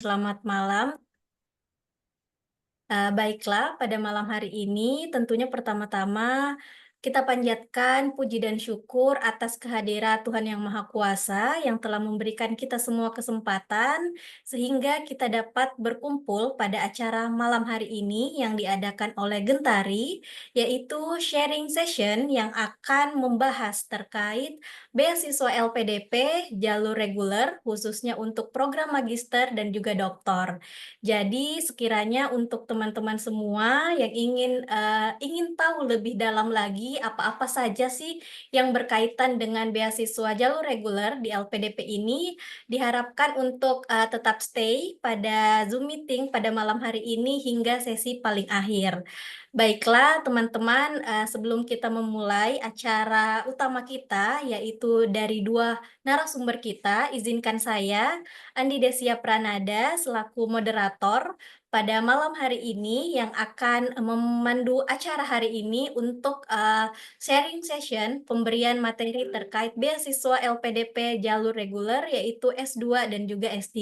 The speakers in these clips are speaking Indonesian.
Selamat malam. Baiklah, pada malam hari ini tentunya pertama-tama kita panjatkan puji dan syukur atas kehadirat Tuhan Yang Maha Kuasa yang telah memberikan kita semua kesempatan sehingga kita dapat berkumpul pada acara malam hari ini yang diadakan oleh Gentari, yaitu sharing session yang akan membahas terkait beasiswa LPDP jalur reguler khususnya untuk program magister dan juga doktor. Jadi sekiranya untuk teman-teman semua yang ingin tahu lebih dalam lagi apa-apa saja sih yang berkaitan dengan beasiswa jalur reguler di LPDP ini, diharapkan untuk tetap stay pada Zoom meeting pada malam hari ini hingga sesi paling akhir. Baiklah teman-teman, sebelum kita memulai acara utama kita, yaitu dari dua narasumber kita, izinkan saya Andi Desia Pranada selaku moderator pada malam hari ini yang akan memandu acara hari ini untuk sharing session pemberian materi terkait beasiswa LPDP jalur reguler yaitu S2 dan juga S3.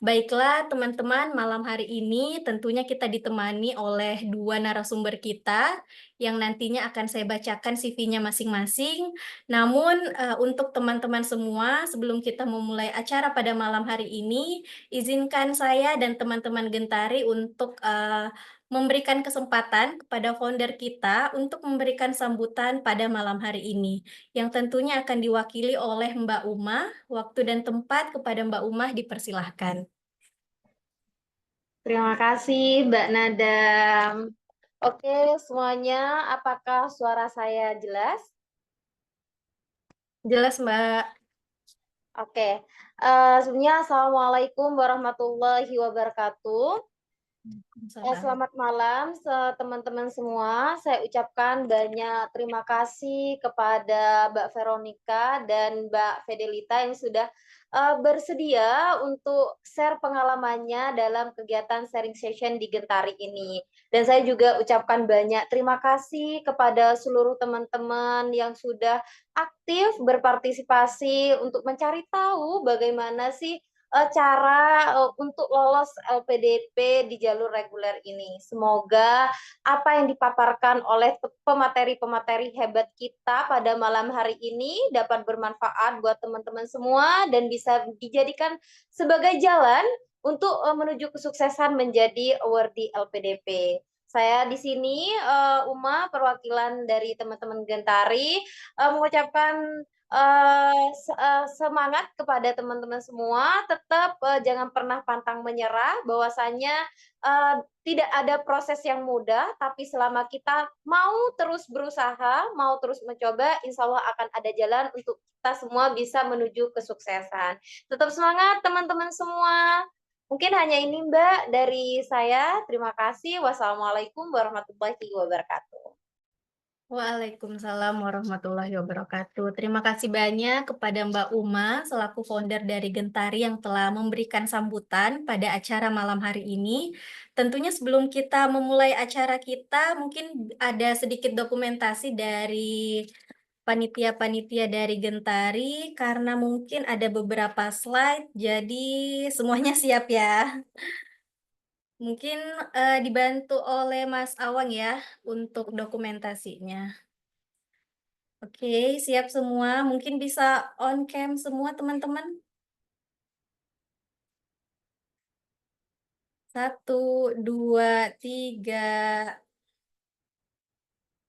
Baiklah teman-teman, malam hari ini tentunya kita ditemani oleh dua narasumber kita yang nantinya akan saya bacakan CV-nya masing-masing. Namun untuk teman-teman semua, sebelum kita memulai acara pada malam hari ini, izinkan saya dan teman-teman Gentari untuk memberikan kesempatan kepada founder kita untuk memberikan sambutan pada malam hari ini, yang tentunya akan diwakili oleh Mbak Uma. Waktu dan tempat kepada Mbak Uma dipersilahkan. Terima kasih, Mbak Nadam. Oke, semuanya, apakah suara saya jelas? Jelas, Mbak. Oke, sebelumnya Assalamualaikum warahmatullahi wabarakatuh. Salam. Selamat malam, teman-teman semua. Saya ucapkan banyak terima kasih kepada Mbak Veronica dan Mbak Fidelita yang sudah bersedia untuk share pengalamannya dalam kegiatan sharing session di Gentari ini. Dan saya juga ucapkan banyak terima kasih kepada seluruh teman-teman yang sudah aktif berpartisipasi untuk mencari tahu bagaimana sih cara untuk lolos LPDP di jalur reguler ini. Semoga apa yang dipaparkan oleh pemateri-pemateri hebat kita pada malam hari ini dapat bermanfaat buat teman-teman semua dan bisa dijadikan sebagai jalan untuk menuju kesuksesan menjadi awardee LPDP. Saya di sini Uma, perwakilan dari teman-teman Gentari, mengucapkan semangat kepada teman-teman semua, tetap jangan pernah pantang menyerah, bahwasanya tidak ada proses yang mudah, tapi selama kita mau terus berusaha, mau terus mencoba, insya Allah akan ada jalan untuk kita semua bisa menuju kesuksesan. Tetap semangat teman-teman semua. Mungkin hanya ini Mbak dari saya. Terima kasih. Wassalamualaikum warahmatullahi wabarakatuh. Waalaikumsalam warahmatullahi wabarakatuh. Terima kasih banyak kepada Mbak Uma selaku founder dari Gentari yang telah memberikan sambutan pada acara malam hari ini. Tentunya sebelum kita memulai acara kita, mungkin ada sedikit dokumentasi dari panitia-panitia dari Gentari karena mungkin ada beberapa slide, jadi semuanya siap ya. Mungkin dibantu oleh Mas Awang ya untuk dokumentasinya. Oke, siap semua. Mungkin bisa on cam semua teman-teman. Satu, dua, tiga.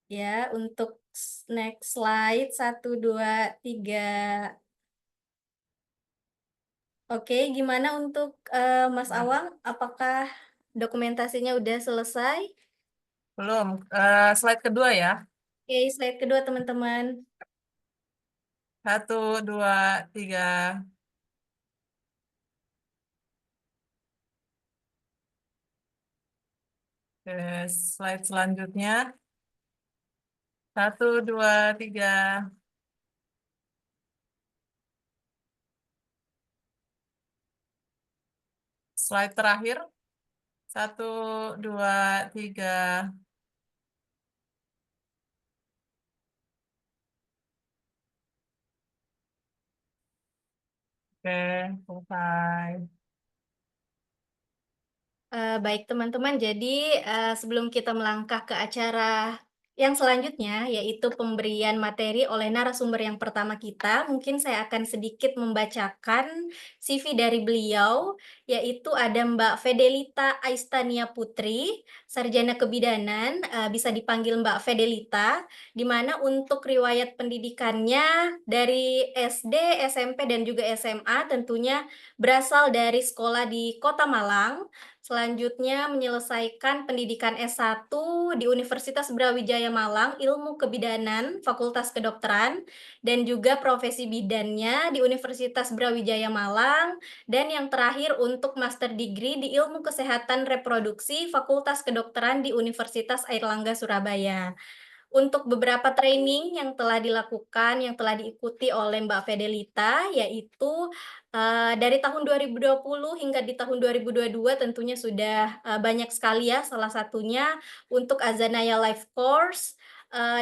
Ya, untuk next slide. Satu, dua, tiga. Oke, gimana untuk Mas Awang? Apakah dokumentasinya udah selesai? Belum. Slide kedua ya. Oke, slide kedua teman-teman. 1, 2, 3. Slide selanjutnya. 1, 2, 3. Slide terakhir. 1, 2, 3. Oke, selesai. Baik teman-teman, jadi sebelum kita melangkah ke acara yang selanjutnya, yaitu pemberian materi oleh narasumber yang pertama kita, mungkin saya akan sedikit membacakan CV dari beliau, yaitu ada Mbak Fedelita Aistania Putri, sarjana kebidanan, bisa dipanggil Mbak Fedelita, di mana untuk riwayat pendidikannya dari SD, SMP, dan juga SMA tentunya berasal dari sekolah di Kota Malang. Selanjutnya menyelesaikan pendidikan S1 di Universitas Brawijaya Malang, Ilmu Kebidanan, Fakultas Kedokteran, dan juga profesi bidannya di Universitas Brawijaya Malang, dan yang terakhir untuk Master Degree di Ilmu Kesehatan Reproduksi, Fakultas Kedokteran di Universitas Airlangga Surabaya. Untuk beberapa training yang telah dilakukan, yang telah diikuti oleh Mbak Fedelita, yaitu dari tahun 2020 hingga di tahun 2022 tentunya sudah banyak sekali ya, salah satunya untuk Azanaya Life Course,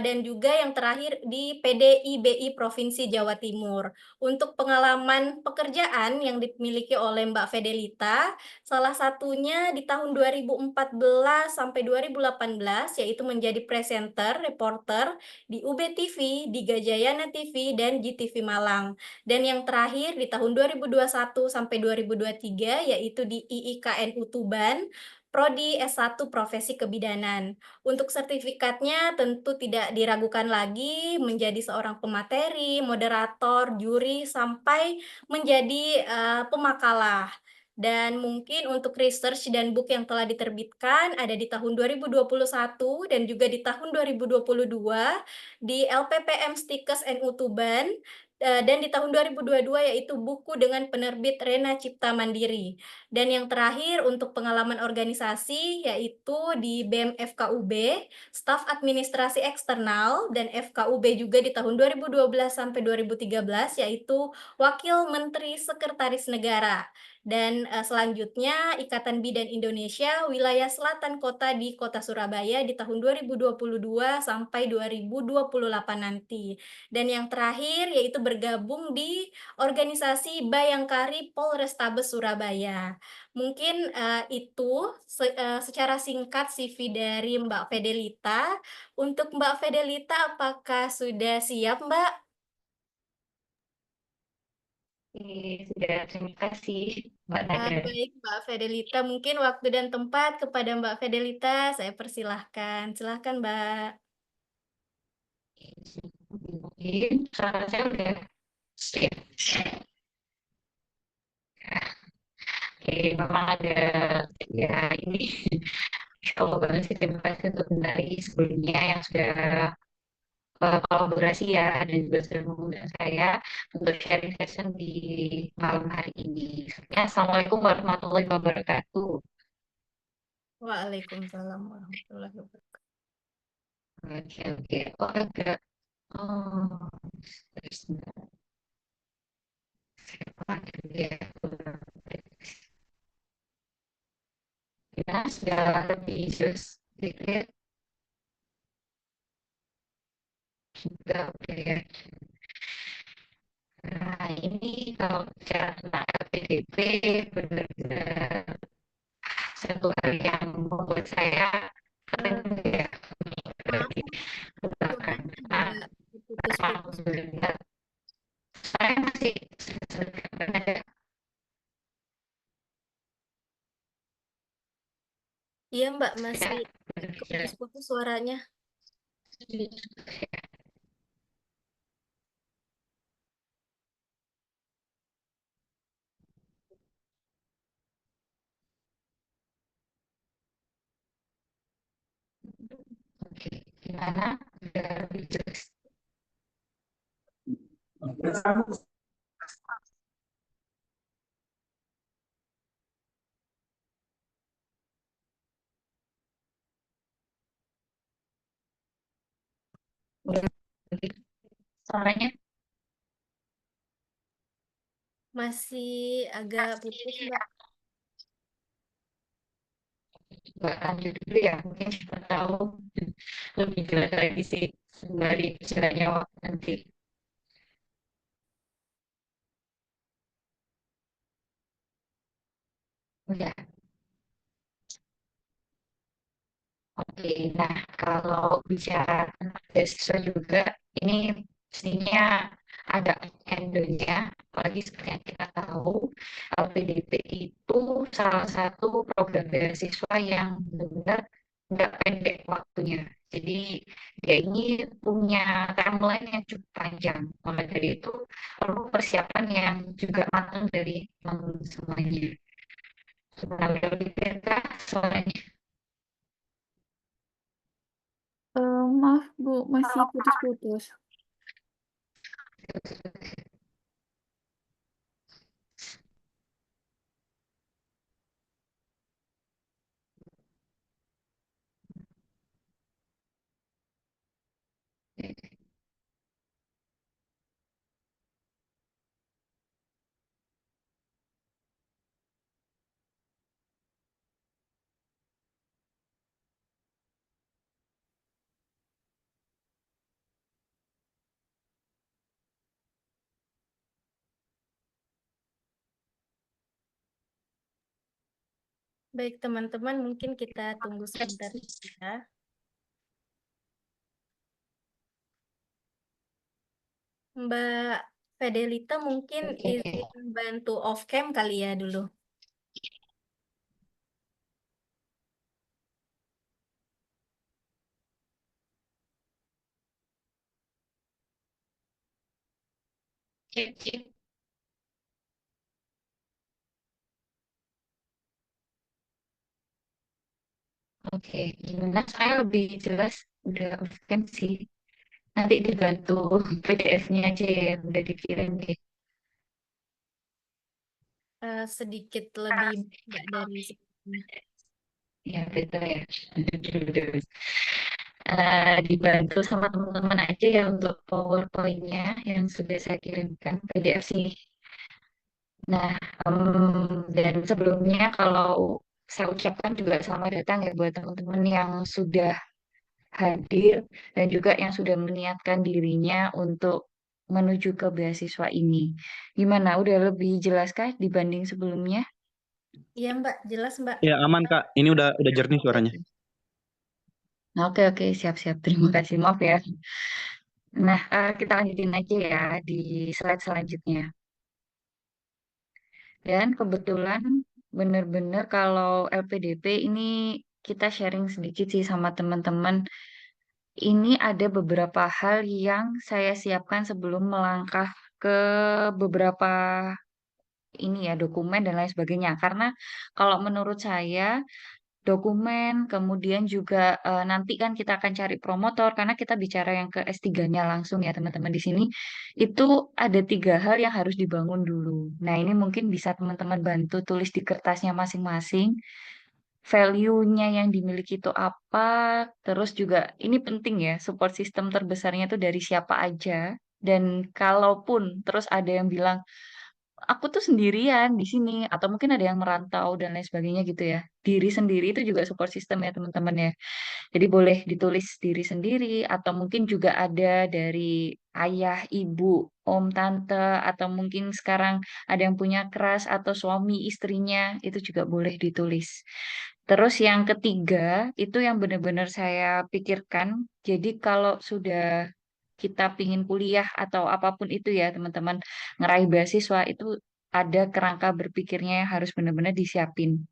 dan juga yang terakhir di PDIBI Provinsi Jawa Timur. Untuk pengalaman pekerjaan yang dimiliki oleh Mbak Fedelita, salah satunya di tahun 2014 sampai 2018, yaitu menjadi presenter, reporter di UB TV, di Gajayana TV, dan GTV Malang. Dan yang terakhir di tahun 2021 sampai 2023, yaitu di IIKNU Tuban, Prodi S1 Profesi Kebidanan. Untuk sertifikatnya tentu tidak diragukan lagi menjadi seorang pemateri, moderator, juri, sampai menjadi pemakalah. Dan mungkin untuk research dan book yang telah diterbitkan ada di tahun 2021 dan juga di tahun 2022 di LPPM Stikes NU Tuban, dan di tahun 2022 yaitu buku dengan penerbit Rena Cipta Mandiri. Dan yang terakhir untuk pengalaman organisasi yaitu di BEM FKUB, staf administrasi eksternal, dan FKUB juga di tahun 2012 sampai 2013 yaitu Wakil Menteri Sekretaris Negara. Dan selanjutnya Ikatan Bidan Indonesia Wilayah Selatan Kota di Kota Surabaya di tahun 2022 sampai 2028 nanti. Dan yang terakhir yaitu bergabung di organisasi Bayangkari Polrestabes Surabaya. Mungkin itu secara singkat CV dari Mbak Fedelita. Untuk Mbak Fedelita, apakah sudah siap, Mbak? Sudah, terima kasih Mbak Nada. Baik, Mbak Fedelita. Mungkin waktu dan tempat kepada Mbak Fedelita, saya persilahkan. Silahkan, Mbak. Mungkin suara saya udah siap. Oke, memang ada ya ini kalau banget sih terima kasih untuk dari sebelumnya yang sudah kolaborasi ya dan juga sudah mengundang saya untuk sharing session di malam hari ini. Ya, Assalamualaikum warahmatullahi wabarakatuh. Waalaikumsalam warahmatullahi wabarakatuh. Oke, oke. Oh, agak. Oh, terus ya. Ya, sudah lebih sedikit juga, oke ya. Nah, ini kalau bicara tentang LPDP, benar-benar satu hal yang membuat saya keren ya. Maaf, Berarti bahkan suaranya agak putus-putus. alhamdulillah saya masih ada. Iya, Mbak, Ya, masih benar-benar. keputus-putus suaranya. Oke, gimana? Udah lebih jelas. Udah lebih suaranya Masih agak putus, Mbak. Mbak lanjut dulu ya, mungkin siapa tahu lebih jelas lagi sih sembari berjalannya waktu nanti. Ya, Oke, nah kalau bicara tentang beasiswa juga, ini pastinya ada endonya, apalagi seperti yang kita tahu, LPDP itu salah satu program beasiswa yang benar nggak pendek waktunya. Jadi dia ini punya timeline yang cukup panjang. Maka dari itu perlu persiapan yang juga matang dari teman semuanya. Sebenarnya lebih kah soalnya. Maaf Bu, masih putus-putus. Baik teman-teman, mungkin kita tunggu sebentar ya. Mbak Fedelita mungkin Oke. izin bantu off cam kali ya dulu. Oke. Oke, gimana? Saya lebih jelas udah kan sih. Nanti dibantu PDF-nya aja ya, yang udah dikirim deh. Sedikit lebih enggak dari sebelumnya. Ya, betul ya. Dibantu sama teman-teman aja ya untuk PowerPoint-nya yang sudah saya kirimkan PDF sih. Nah, dan sebelumnya kalau saya ucapkan juga selamat datang ya buat teman-teman yang sudah hadir dan juga yang sudah meniatkan dirinya untuk menuju ke beasiswa ini. Gimana? Udah lebih jelaskah dibanding sebelumnya? Iya Mbak, jelas Mbak. Ya aman Kak, ini udah jernih suaranya. Oke, oke, siap-siap. Terima kasih. Maaf ya. Nah, kita lanjutin aja ya di slide selanjutnya. Dan kebetulan benar-benar kalau LPDP ini kita sharing sedikit sih sama teman-teman. Ini ada beberapa hal yang saya siapkan sebelum melangkah ke beberapa ini ya dokumen dan lain sebagainya. Karena kalau menurut saya dokumen kemudian juga nanti kan kita akan cari promotor karena kita bicara yang ke S3-nya langsung ya teman-teman di sini itu ada 3 hal yang harus dibangun dulu. Nah, ini mungkin bisa teman-teman bantu tulis di kertasnya masing-masing. Value-nya yang dimiliki itu apa, terus juga ini penting ya, support system terbesarnya itu dari siapa aja. Dan kalaupun terus ada yang bilang, aku tuh sendirian di sini, atau mungkin ada yang merantau dan lain sebagainya gitu ya. Diri sendiri itu juga support system ya teman-teman ya. Jadi boleh ditulis diri sendiri, atau mungkin juga ada dari ayah, ibu, om, tante, atau mungkin sekarang ada yang punya crush atau suami istrinya, itu juga boleh ditulis. Terus yang ketiga, itu yang benar-benar saya pikirkan. Jadi kalau sudah kita pingin kuliah atau apapun itu ya teman-teman, ngeraih beasiswa itu ada kerangka berpikirnya yang harus benar-benar disiapin.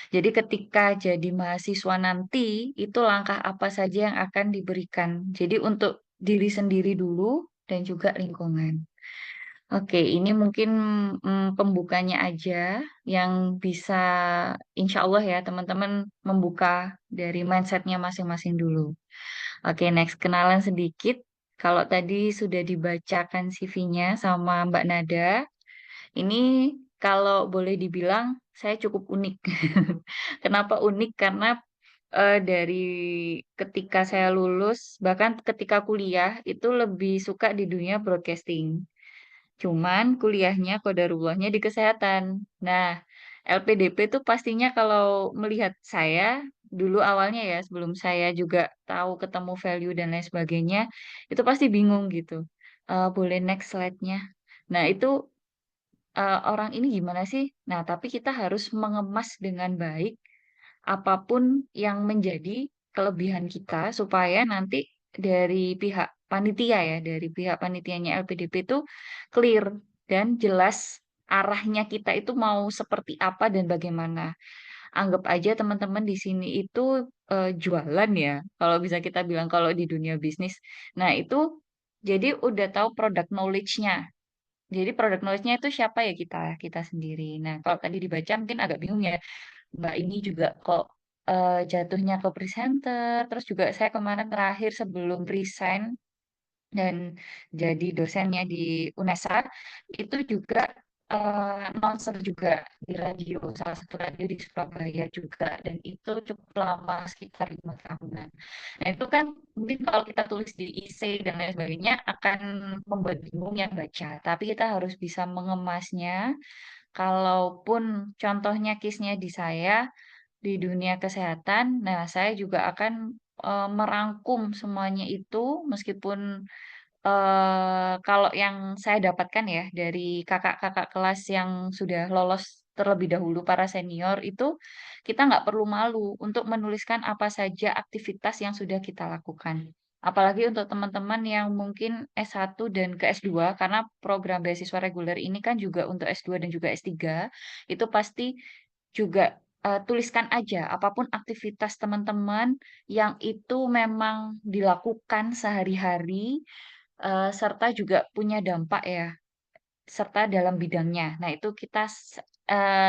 Jadi ketika jadi mahasiswa nanti, itu langkah apa saja yang akan diberikan. Jadi untuk diri sendiri dulu dan juga lingkungan. Oke, ini mungkin pembukanya aja yang bisa insya Allah ya teman-teman membuka dari mindsetnya masing-masing dulu. Oke, next kenalan sedikit. Kalau tadi sudah dibacakan CV-nya sama Mbak Nada, ini kalau boleh dibilang saya cukup unik. Kenapa unik? Karena dari ketika saya lulus, bahkan ketika kuliah itu lebih suka di dunia broadcasting. Cuman kuliahnya kodarullahnya di kesehatan. Nah, LPDP itu pastinya kalau melihat saya dulu awalnya ya sebelum saya juga tahu ketemu value dan lain sebagainya, itu pasti bingung gitu. Boleh next slide-nya. Nah, itu orang ini gimana sih? Nah, tapi kita harus mengemas dengan baik apapun yang menjadi kelebihan kita supaya nanti dari pihak panitia ya, dari pihak panitianya LPDP itu clear dan jelas arahnya kita itu mau seperti apa dan bagaimana. Anggap aja teman-teman di sini itu jualan ya, kalau bisa kita bilang kalau di dunia bisnis. Nah, itu jadi udah tahu product knowledge-nya. Jadi product knowledge-nya itu siapa ya kita sendiri. Nah, kalau tadi dibaca mungkin agak bingung ya. Mbak ini juga kok jatuhnya ke presenter. Terus juga saya kemarin terakhir sebelum resign dan jadi dosennya di UNESA itu juga announcer juga di radio, salah satu radio di Surabaya juga, dan itu cukup lama sekitar 5 tahunan. Nah itu kan mungkin kalau kita tulis di essay dan lain sebagainya akan membuat bingung yang baca, tapi kita harus bisa mengemasnya. Kalaupun contohnya case-nya di saya di dunia kesehatan, nah saya juga akan merangkum semuanya itu meskipun kalau yang saya dapatkan ya dari kakak-kakak kelas yang sudah lolos terlebih dahulu para senior itu kita nggak perlu malu untuk menuliskan apa saja aktivitas yang sudah kita lakukan. Apalagi untuk teman-teman yang mungkin S1 dan ke S2 karena program beasiswa reguler ini kan juga untuk S2 dan juga S3 itu pasti juga tuliskan aja apapun aktivitas teman-teman yang itu memang dilakukan sehari-hari serta juga punya dampak ya, serta dalam bidangnya. Nah, itu kita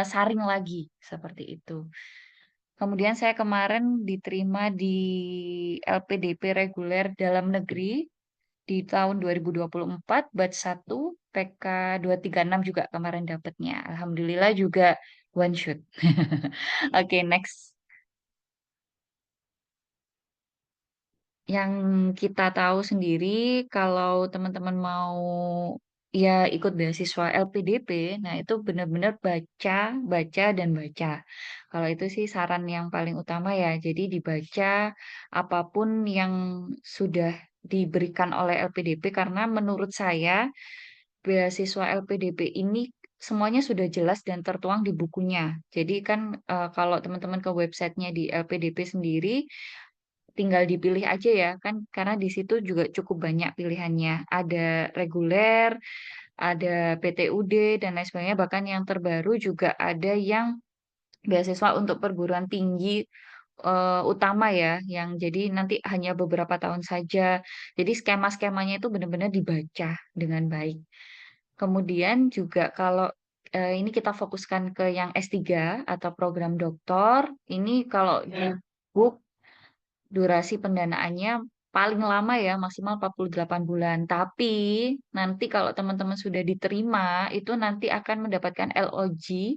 saring lagi seperti itu. Kemudian saya kemarin diterima di LPDP reguler dalam negeri di tahun 2024 batch 1 PK 236 juga kemarin dapatnya. Alhamdulillah juga one shot. Oke, next. Yang kita tahu sendiri kalau teman-teman mau ya ikut beasiswa LPDP, nah itu benar-benar baca, baca dan baca. Kalau itu sih saran yang paling utama ya. Jadi dibaca apapun yang sudah diberikan oleh LPDP karena menurut saya beasiswa LPDP ini semuanya sudah jelas dan tertuang di bukunya. Jadi kan kalau teman-teman ke websitenya di LPDP sendiri tinggal dipilih aja ya kan karena di situ juga cukup banyak pilihannya. Ada reguler, ada PTUD dan lain sebagainya. Bahkan yang terbaru juga ada yang beasiswa untuk perguruan tinggi utama ya, yang jadi nanti hanya beberapa tahun saja. Jadi skema-skemanya itu benar-benar dibaca dengan baik. Kemudian juga kalau ini kita fokuskan ke yang S3 atau program doktor, ini kalau di book durasi pendanaannya paling lama ya maksimal 48 bulan. Tapi nanti kalau teman-teman sudah diterima itu nanti akan mendapatkan LOG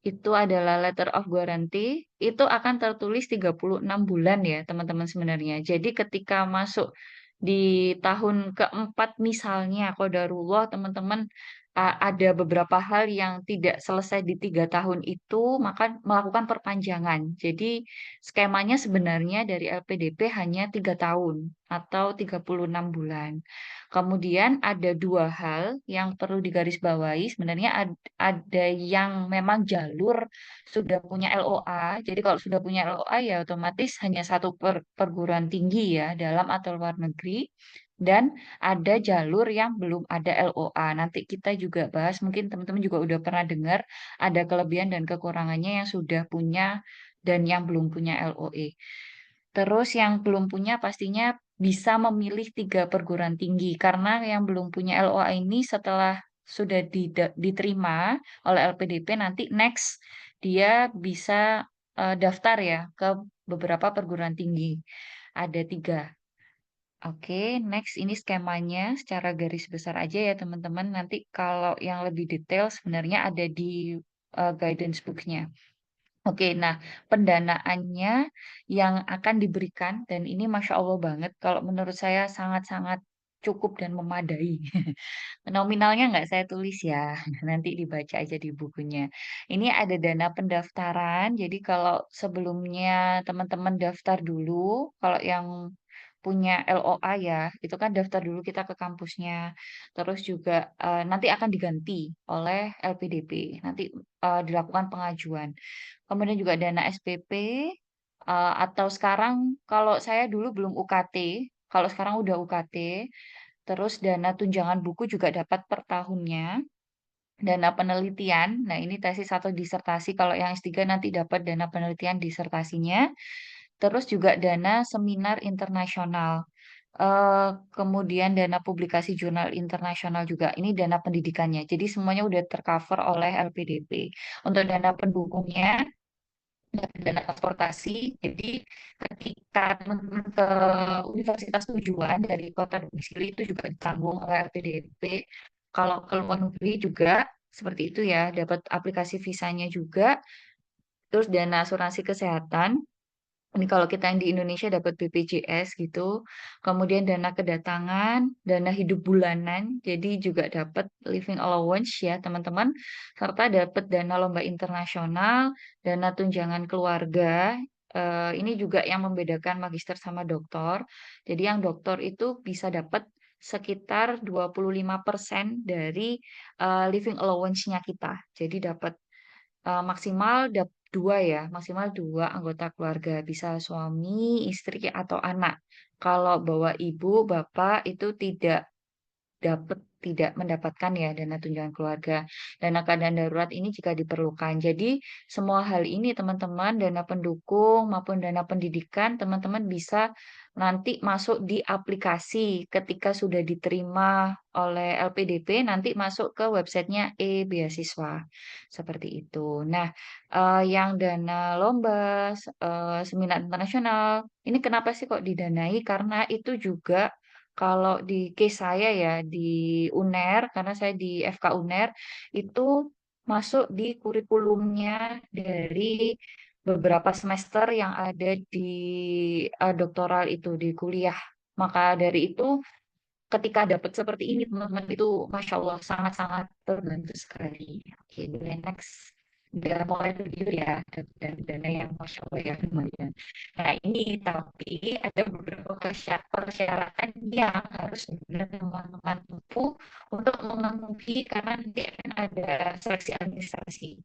itu adalah letter of guarantee itu akan tertulis 36 bulan ya teman-teman sebenarnya. Jadi ketika masuk di tahun keempat misalnya qadarullah teman-teman ada beberapa hal yang tidak selesai di 3 tahun itu maka melakukan perpanjangan. Jadi skemanya sebenarnya dari LPDP hanya 3 tahun atau 36 bulan. Kemudian ada dua hal yang perlu digarisbawahi. Sebenarnya ada yang memang jalur sudah punya LOA. Jadi kalau sudah punya LOA ya otomatis hanya satu perguruan tinggi ya dalam atau luar negeri. Dan ada jalur yang belum ada LOA. Nanti kita juga bahas, mungkin teman-teman juga udah pernah dengar ada kelebihan dan kekurangannya yang sudah punya dan yang belum punya LOE. Terus yang belum punya pastinya bisa memilih 3 perguruan tinggi karena yang belum punya LOA ini setelah sudah diterima oleh LPDP nanti next dia bisa daftar ya ke beberapa perguruan tinggi. Ada 3. Oke, next ini skemanya secara garis besar aja ya teman-teman. Nanti kalau yang lebih detail sebenarnya ada di guidance book-nya. Oke, nah pendanaannya yang akan diberikan dan ini Masya Allah banget, kalau menurut saya sangat-sangat cukup dan memadai. Nominalnya nggak saya tulis ya, nanti dibaca aja di bukunya. Ini ada dana pendaftaran, jadi kalau sebelumnya teman-teman daftar dulu, kalau yang punya LOA ya, itu kan daftar dulu kita ke kampusnya. Terus juga nanti akan diganti oleh LPDP, nanti dilakukan pengajuan. Kemudian juga dana SPP atau sekarang kalau saya dulu belum UKT, kalau sekarang udah UKT, terus dana tunjangan buku juga dapat per tahunnya. Dana penelitian, nah ini tesis atau disertasi, kalau yang S3 nanti dapat dana penelitian disertasinya, terus juga dana seminar internasional, kemudian dana publikasi jurnal internasional juga, ini dana pendidikannya. Jadi semuanya udah tercover oleh LPDP. Untuk dana pendukungnya, dana transportasi, jadi ketika teman-teman ke universitas tujuan dari kota domisili itu juga ditanggung oleh LPDP. Kalau ke luar negeri juga seperti itu ya, dapat aplikasi visanya juga, terus dana asuransi kesehatan. Ini kalau kita yang di Indonesia dapat BPJS gitu, kemudian dana kedatangan, dana hidup bulanan, jadi juga dapat living allowance ya teman-teman, serta dapat dana lomba internasional, dana tunjangan keluarga. Ini juga yang membedakan magister sama doktor. Jadi yang doktor itu bisa dapat sekitar 25% dari living allowance-nya kita. Jadi dapat maksimal dua ya, maksimal dua anggota keluarga, bisa suami, istri, atau anak. Kalau bawa ibu, bapak itu tidak mendapatkan ya dana tunjangan keluarga. Dana keadaan darurat ini jika diperlukan. Jadi semua hal ini teman-teman, dana pendukung maupun dana pendidikan, teman-teman bisa nanti masuk di aplikasi ketika sudah diterima oleh LPDP, nanti masuk ke websitenya e-beasiswa. Seperti itu. Nah, yang dana lomba, seminar internasional, ini kenapa sih kok didanai? Karena itu juga kalau di case saya ya di UNER, karena saya di FK UNER, itu masuk di kurikulumnya dari beberapa semester yang ada di doktoral itu, di kuliah. Maka dari itu, ketika dapat seperti ini, teman-teman itu Masya Allah sangat-sangat terbantu sekali. Oke, boleh next. Udah mulai review ya, dan dana yang Masya Allah ya lumayan. Nah ini tapi ada beberapa persyaratan yang harus benar teman-teman tempuh untuk memenuhi karena nanti akan ada seleksi administrasi.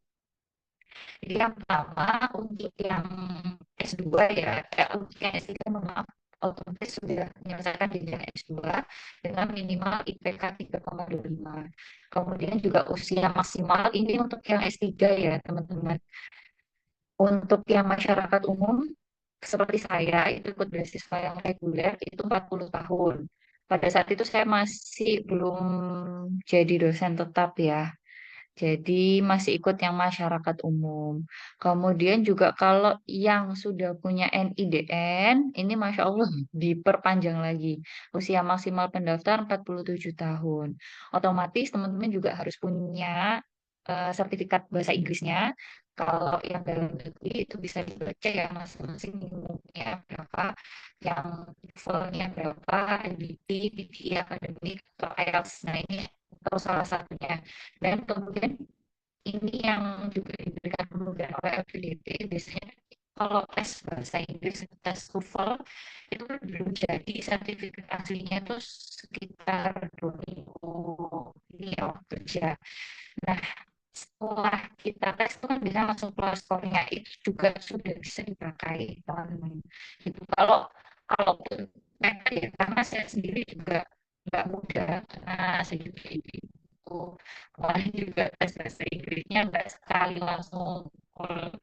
Jadi yang pertama untuk yang S2 ya, untuk yang S3 mohon maaf, otomatis sudah menyelesaikan jenjang S2 dengan minimal IPK 3,25. Kemudian juga usia maksimal ini untuk yang S3 ya teman-teman. Untuk yang masyarakat umum seperti saya itu ikut beasiswa yang reguler itu 40 tahun. Pada saat itu saya masih belum jadi dosen tetap ya. Jadi masih ikut yang masyarakat umum. Kemudian juga kalau yang sudah punya NIDN, ini Masya Allah diperpanjang lagi. Usia maksimal pendaftar 47 tahun. Otomatis teman-teman juga harus punya sertifikat bahasa Inggrisnya. Kalau yang dalam negeri itu bisa dibaca ya masing-masing minimumnya berapa, yang levelnya berapa, IDT, PTE akademik, atau IELTS. Nah ini atau salah satunya. Dan kemudian ini yang juga diberikan kemudahan oleh LPDP, biasanya kalau tes bahasa Inggris, tes TOEFL, itu kan belum jadi sertifikat aslinya itu sekitar 2 minggu ini ya waktu kerja. Nah, setelah kita tes itu kan bisa langsung keluar skornya, itu juga sudah bisa dipakai teman-teman. Gitu. Kalaupun mereka ya, karena saya sendiri juga nggak mudah, karena saya juga ibu. Kemarin juga tes bahasa Inggrisnya nggak sekali langsung call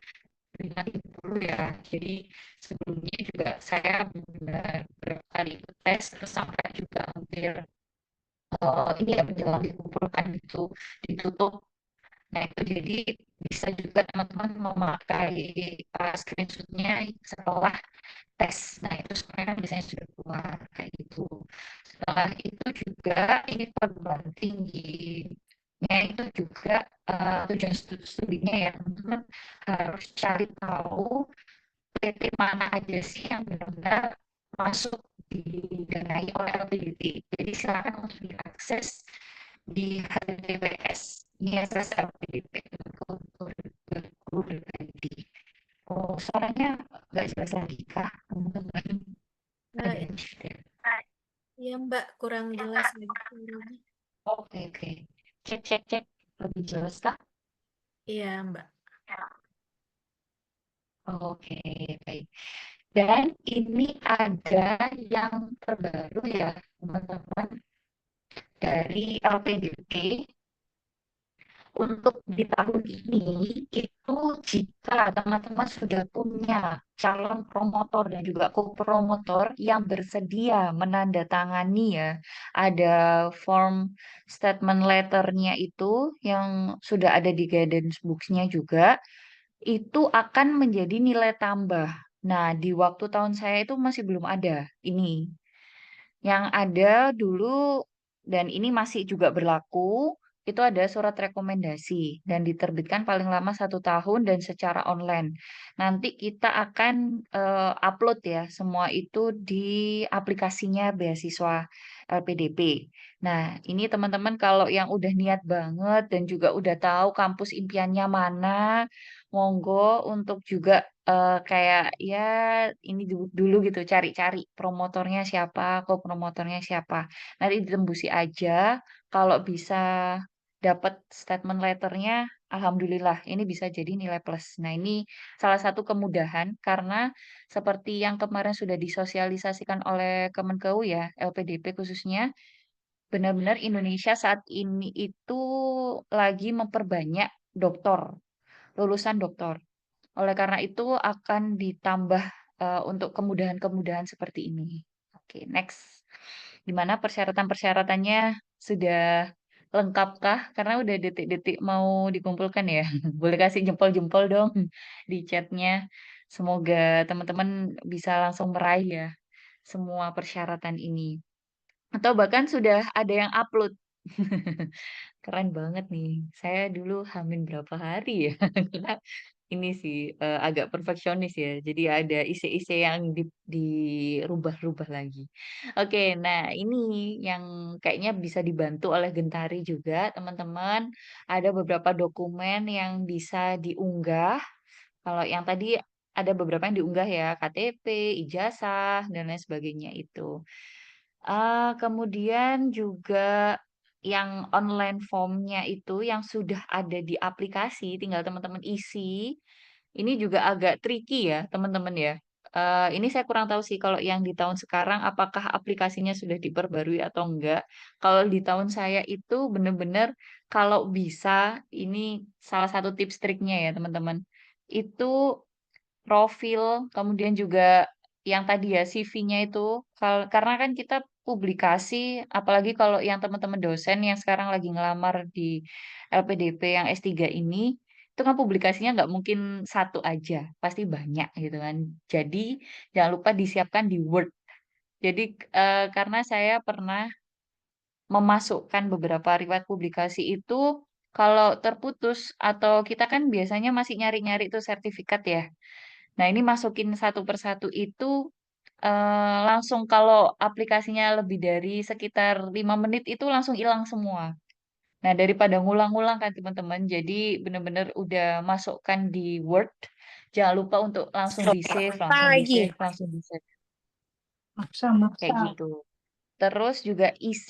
dengan ibu dulu ya. Jadi sebelumnya juga saya benar berapa kali ikut tes, terus sampai juga hampir ini ya menjelang dikumpulkan itu ditutup. Nah itu jadi bisa juga teman-teman memakai screenshotnya setelah tes. Nah itu sebenarnya kan biasanya sudah keluar kayak gitu. Setelah itu juga ini perguruan tingginya itu juga tujuan studinya ya teman-teman harus cari tahu PT mana aja sih yang benar-benar masuk didanai oleh LPDP. Jadi silakan untuk diakses di HTTPS ISS LPDP. Oh, soalnya nggak jelas lagi kah teman-teman? Iya, Mbak, kurang jelas lagi suaranya. Oke. Cek. Lebih jelas kah? Iya, Mbak. Oke, baik. Dan ini ada yang terbaru ya, teman-teman, dari LPDP. Untuk di tahun ini, itu jika teman-teman sudah punya calon promotor dan juga co-promotor yang bersedia menandatangani ya, ada form statement letternya itu yang sudah ada di guidance books-nya juga, itu akan menjadi nilai tambah. Nah, di waktu tahun saya itu masih belum ada ini. Yang ada dulu dan ini masih juga berlaku, itu ada surat rekomendasi dan diterbitkan paling lama 1 tahun dan secara online. Nanti kita akan upload ya semua itu di aplikasinya beasiswa LPDP. Nah, ini teman-teman kalau yang udah niat banget dan juga udah tahu kampus impiannya mana, monggo untuk juga kayak ya ini dulu gitu cari-cari promotornya siapa, co-promotornya siapa. Nanti ditembusi aja. Kalau bisa dapat statement letternya, alhamdulillah ini bisa jadi nilai plus. Nah ini salah satu kemudahan karena seperti yang kemarin sudah disosialisasikan oleh Kemenkeu ya, LPDP khususnya, benar-benar Indonesia saat ini itu lagi memperbanyak doktor, lulusan doktor. Oleh karena itu akan ditambah untuk kemudahan-kemudahan seperti ini. Oke, next. Gimana persyaratan-persyaratannya sudah lengkapkah? Karena udah detik-detik mau dikumpulkan ya. Boleh kasih jempol-jempol dong di chatnya. Semoga teman-teman bisa langsung meraih ya semua persyaratan ini. Atau bahkan sudah ada yang upload. Keren banget nih. Saya dulu hamin berapa hari ya? Karena ini sih agak perfeksionis ya. Jadi ada isi-isi yang dirubah-rubah lagi. Oke, nah ini yang kayaknya bisa dibantu oleh Gentari juga, teman-teman. Ada beberapa dokumen yang bisa diunggah. Kalau yang tadi ada beberapa yang diunggah ya, KTP, ijazah, dan lain sebagainya itu. Kemudian juga yang online formnya itu yang sudah ada di aplikasi, tinggal teman-teman isi. Ini juga agak tricky ya, teman-teman ya. Ini saya kurang tahu sih kalau yang di tahun sekarang apakah aplikasinya sudah diperbarui atau enggak. Kalau di tahun saya itu benar-benar kalau bisa, ini salah satu tips triknya ya, teman-teman. Itu profil, kemudian juga yang tadi ya CV-nya itu, karena kan kita publikasi, apalagi kalau yang teman-teman dosen yang sekarang lagi ngelamar di LPDP yang S3 ini, itu kan publikasinya nggak mungkin satu aja, pasti banyak gitu kan. Jadi jangan lupa disiapkan di Word. Jadi karena saya pernah memasukkan beberapa riwayat publikasi itu kalau terputus atau kita kan biasanya masih nyari-nyari tuh sertifikat ya. Nah, ini masukin satu persatu itu langsung kalau aplikasinya lebih dari sekitar 5 menit itu langsung hilang semua. Nah, daripada ngulang-ngulang kan teman-teman, jadi benar-benar udah masukkan di Word. Jangan lupa untuk langsung di-save, langsung di-save, langsung di-save. Kayak gitu. Terus juga IC.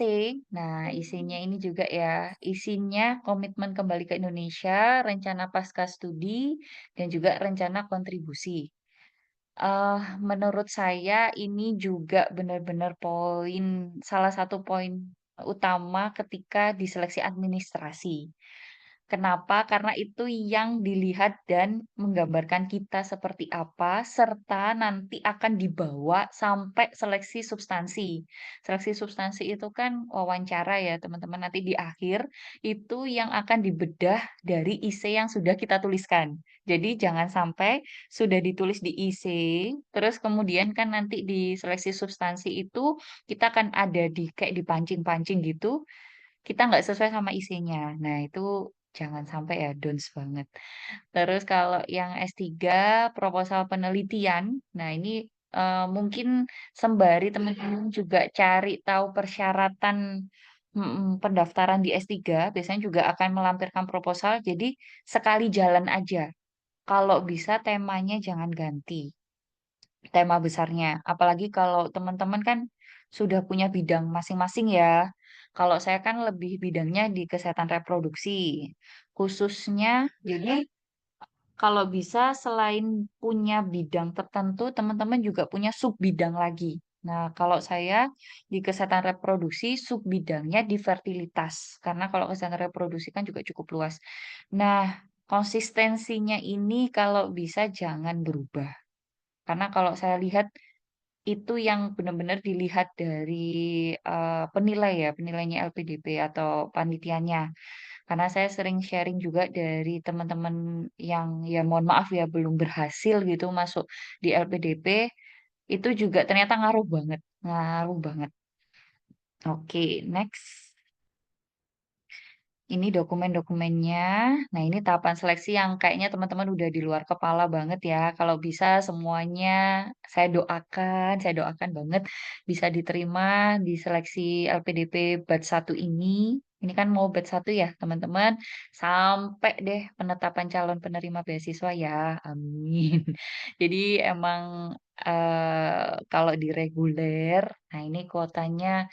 Nah, IC-nya ini juga ya, isinya komitmen kembali ke Indonesia, rencana pasca studi, dan juga rencana kontribusi. Menurut saya ini juga benar-benar salah satu poin utama ketika diseleksi administrasi. Kenapa? Karena itu yang dilihat dan menggambarkan kita seperti apa, serta nanti akan dibawa sampai seleksi substansi. Seleksi substansi itu kan wawancara ya, teman-teman. Nanti di akhir itu yang akan dibedah dari IC yang sudah kita tuliskan. Jadi jangan sampai sudah ditulis di IC, terus kemudian kan nanti di seleksi substansi itu kita akan ada di kayak dipancing-pancing gitu, kita nggak sesuai sama isinya. Nah, itu jangan sampai ya, dons banget. Terus kalau yang S3, proposal penelitian, nah ini mungkin sembari teman-teman juga cari tahu persyaratan pendaftaran di S3, biasanya juga akan melampirkan proposal, jadi sekali jalan aja. Kalau bisa temanya jangan ganti. tema besarnya. Apalagi kalau teman-teman kan sudah punya bidang masing-masing ya. Kalau saya kan lebih bidangnya di kesehatan reproduksi. Khususnya, jadi kalau bisa selain punya bidang tertentu, teman-teman juga punya sub bidang lagi. Nah, kalau saya di kesehatan reproduksi, sub bidangnya di fertilitas. Karena kalau kesehatan reproduksi kan juga cukup luas. Nah, konsistensinya ini kalau bisa jangan berubah. Karena kalau saya lihat itu yang benar-benar dilihat dari penilai ya, penilainya LPDP atau panitianya. Karena saya sering sharing juga dari teman-teman yang ya mohon maaf ya belum berhasil gitu masuk di LPDP, itu juga ternyata ngaruh banget, ngaruh banget. Oke, next. Ini dokumen-dokumennya. Nah, ini tahapan seleksi yang kayaknya teman-teman udah di luar kepala banget ya. Kalau bisa semuanya saya doakan banget bisa diterima di seleksi LPDP batch 1 ini. Ini kan mau batch 1 ya, teman-teman. Sampai deh penetapan calon penerima beasiswa ya. Amin. Jadi emang kalau di reguler, nah ini kuotanya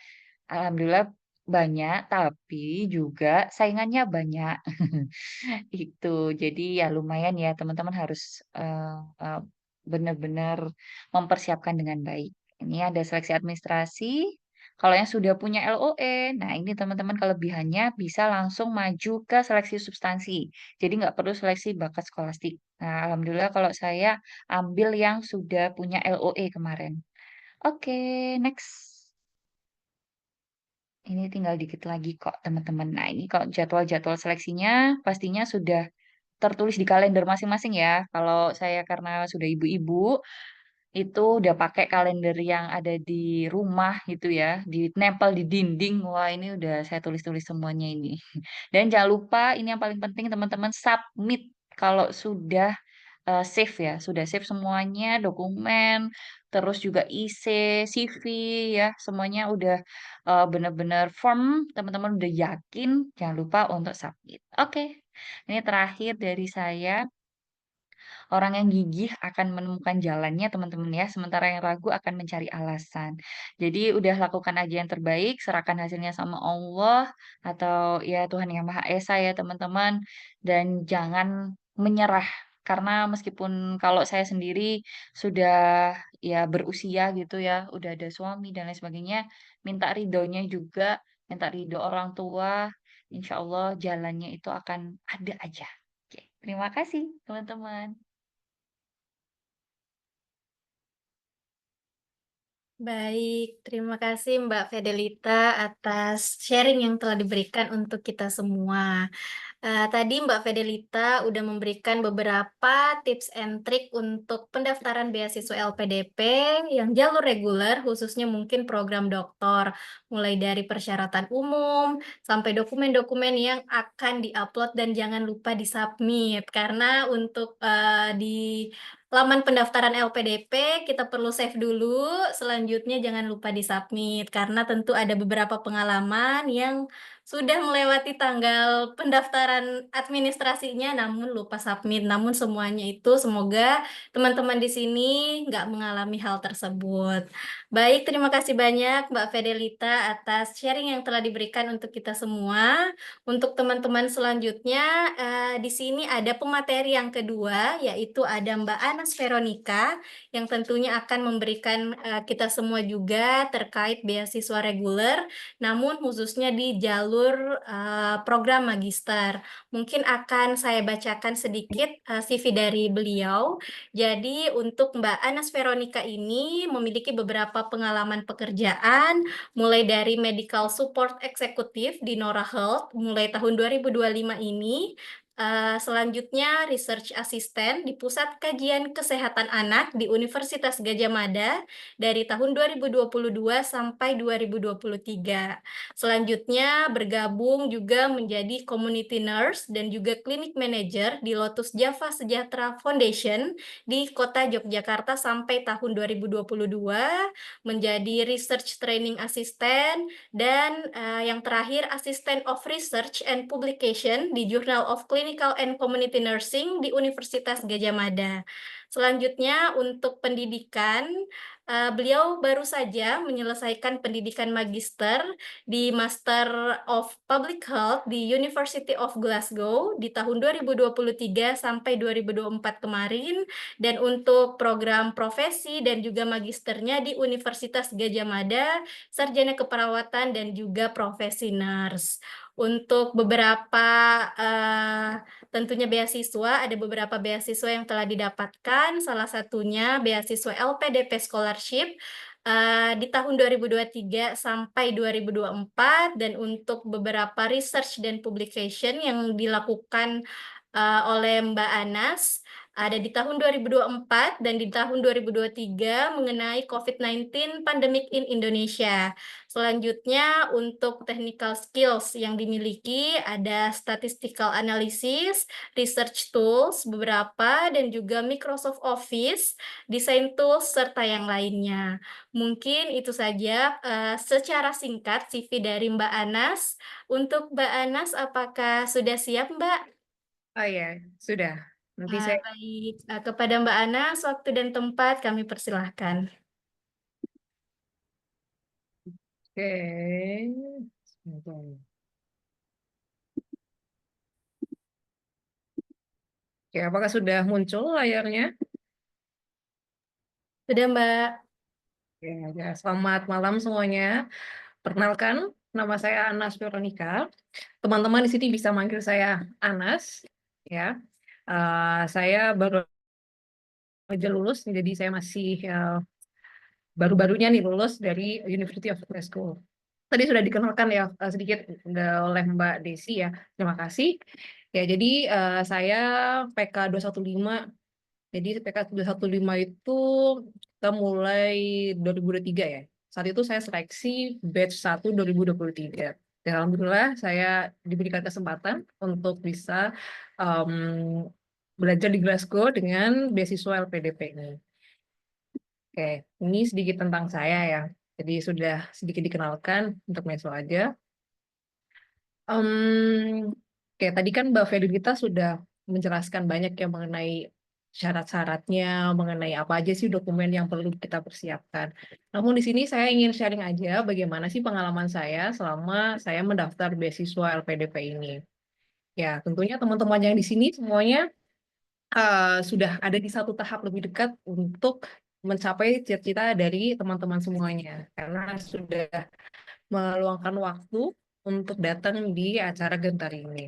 alhamdulillah banyak, tapi juga saingannya banyak. Itu. Jadi ya lumayan ya teman-teman harus benar-benar mempersiapkan dengan baik. Ini ada seleksi administrasi. Kalau yang sudah punya LOE, nah ini teman-teman kelebihannya bisa langsung maju ke seleksi substansi. Jadi nggak perlu seleksi bakat skolastik. Nah, alhamdulillah kalau saya ambil yang sudah punya LOE kemarin. Oke, next. Ini tinggal dikit lagi kok teman-teman. Nah ini kalau jadwal-jadwal seleksinya pastinya sudah tertulis di kalender masing-masing ya. Kalau saya karena sudah ibu-ibu, itu udah pakai kalender yang ada di rumah gitu ya, nempel di dinding. Wah ini udah saya tulis-tulis semuanya ini. Dan jangan lupa ini yang paling penting teman-teman submit kalau sudah save ya, sudah save semuanya, dokumen, terus juga IC, CV ya, semuanya udah benar-benar firm, teman-teman udah yakin, jangan lupa untuk submit. Oke, ini terakhir dari saya. Orang yang gigih akan menemukan jalannya, teman-teman ya. Sementara yang ragu akan mencari alasan. Jadi udah lakukan aja yang terbaik, serahkan hasilnya sama Allah atau ya Tuhan Yang Maha Esa ya, teman-teman. Dan jangan menyerah. Karena meskipun kalau saya sendiri sudah ya berusia gitu ya, udah ada suami dan lain sebagainya, minta ridhonya juga, minta ridho orang tua, insya Allah jalannya itu akan ada aja. Oke, terima kasih teman-teman. Baik, terima kasih Mbak Fidelita atas sharing yang telah diberikan untuk kita semua. Tadi Mbak Fidelita udah memberikan beberapa tips and trik untuk pendaftaran beasiswa LPDP yang jalur reguler, khususnya mungkin program doktor, mulai dari persyaratan umum sampai dokumen-dokumen yang akan diupload dan jangan lupa disubmit. Karena untuk di laman pendaftaran LPDP kita perlu save dulu, selanjutnya jangan lupa disubmit karena tentu ada beberapa pengalaman yang sudah melewati tanggal pendaftaran administrasinya namun lupa submit. Namun semuanya itu semoga teman-teman di sini nggak mengalami hal tersebut. Baik, terima kasih banyak Mbak Fidelita atas sharing yang telah diberikan untuk kita semua. Untuk teman-teman selanjutnya, di sini ada pemateri yang kedua, yaitu ada Mbak Anas Veronica, yang tentunya akan memberikan kita semua juga terkait beasiswa reguler, namun khususnya di jalur program magister. Mungkin akan saya bacakan sedikit CV dari beliau. Jadi untuk Mbak Anas Veronica ini memiliki beberapa pengalaman pekerjaan, mulai dari medical support eksekutif di Nora Health mulai tahun 2025 ini, selanjutnya research assistant di Pusat Kajian Kesehatan Anak di Universitas Gadjah Mada dari tahun 2022 sampai 2023. Selanjutnya bergabung juga menjadi community nurse dan juga clinic manager di Lotus Java Sejahtera Foundation di Kota Yogyakarta sampai tahun 2022, menjadi research training assistant, dan yang terakhir Assistant of Research and Publication di Journal of Clinical and Community Nursing di Universitas Gadjah Mada. Selanjutnya untuk pendidikan, beliau baru saja menyelesaikan pendidikan magister di Master of Public Health di University of Glasgow di tahun 2023 sampai 2024 kemarin, dan untuk program profesi dan juga magisternya di Universitas Gadjah Mada, sarjana keperawatan dan juga profesi nurse. Untuk beberapa tentunya beasiswa, ada beberapa beasiswa yang telah didapatkan, salah satunya beasiswa LPDP Scholarship di tahun 2023 sampai 2024, dan untuk beberapa research dan publication yang dilakukan oleh Mbak Anas ada di tahun 2024 dan di tahun 2023 mengenai COVID-19 pandemic in Indonesia. Selanjutnya untuk technical skills yang dimiliki ada statistical analysis, research tools beberapa, dan juga Microsoft Office, design tools, serta yang lainnya. Mungkin itu saja secara singkat CV dari Mbak Anas. Untuk Mbak Anas, apakah sudah siap, Mbak? Oh ya, sudah. Nanti saya Baik, kepada Mbak Anas, waktu dan tempat kami persilahkan. Oke. Sebentar. Oke, apakah sudah muncul layarnya? Sudah, Mbak. Oke, ya, selamat malam semuanya. Perkenalkan, nama saya Anas Veronica. Teman-teman di sini bisa manggil saya Anas, ya. Saya baru aja lulus, jadi saya masih baru-barunya nih lulus dari University of Glasgow. Tadi sudah dikenalkan ya sedikit oleh Mbak Desi ya. Terima kasih. Ya, jadi saya PK 215. Jadi PK 215 itu kita mulai 2023 ya. Saat itu saya seleksi batch 1 2023. Dan alhamdulillah saya diberikan kesempatan untuk bisa em, belajar di Glasgow dengan beasiswa LPDP ini. Oke, ini sedikit tentang saya ya. Jadi sudah sedikit dikenalkan untuk Meso aja. Oke, tadi kan Mbak Fedrita sudah menjelaskan banyak yang mengenai syarat-syaratnya, mengenai apa aja sih dokumen yang perlu kita persiapkan. Namun di sini saya ingin sharing aja bagaimana sih pengalaman saya selama saya mendaftar beasiswa LPDP ini. Ya, tentunya teman-teman yang di sini semuanya sudah ada di satu tahap lebih dekat untuk mencapai cita-cita dari teman-teman semuanya. Karena sudah meluangkan waktu untuk datang di acara Gentar ini.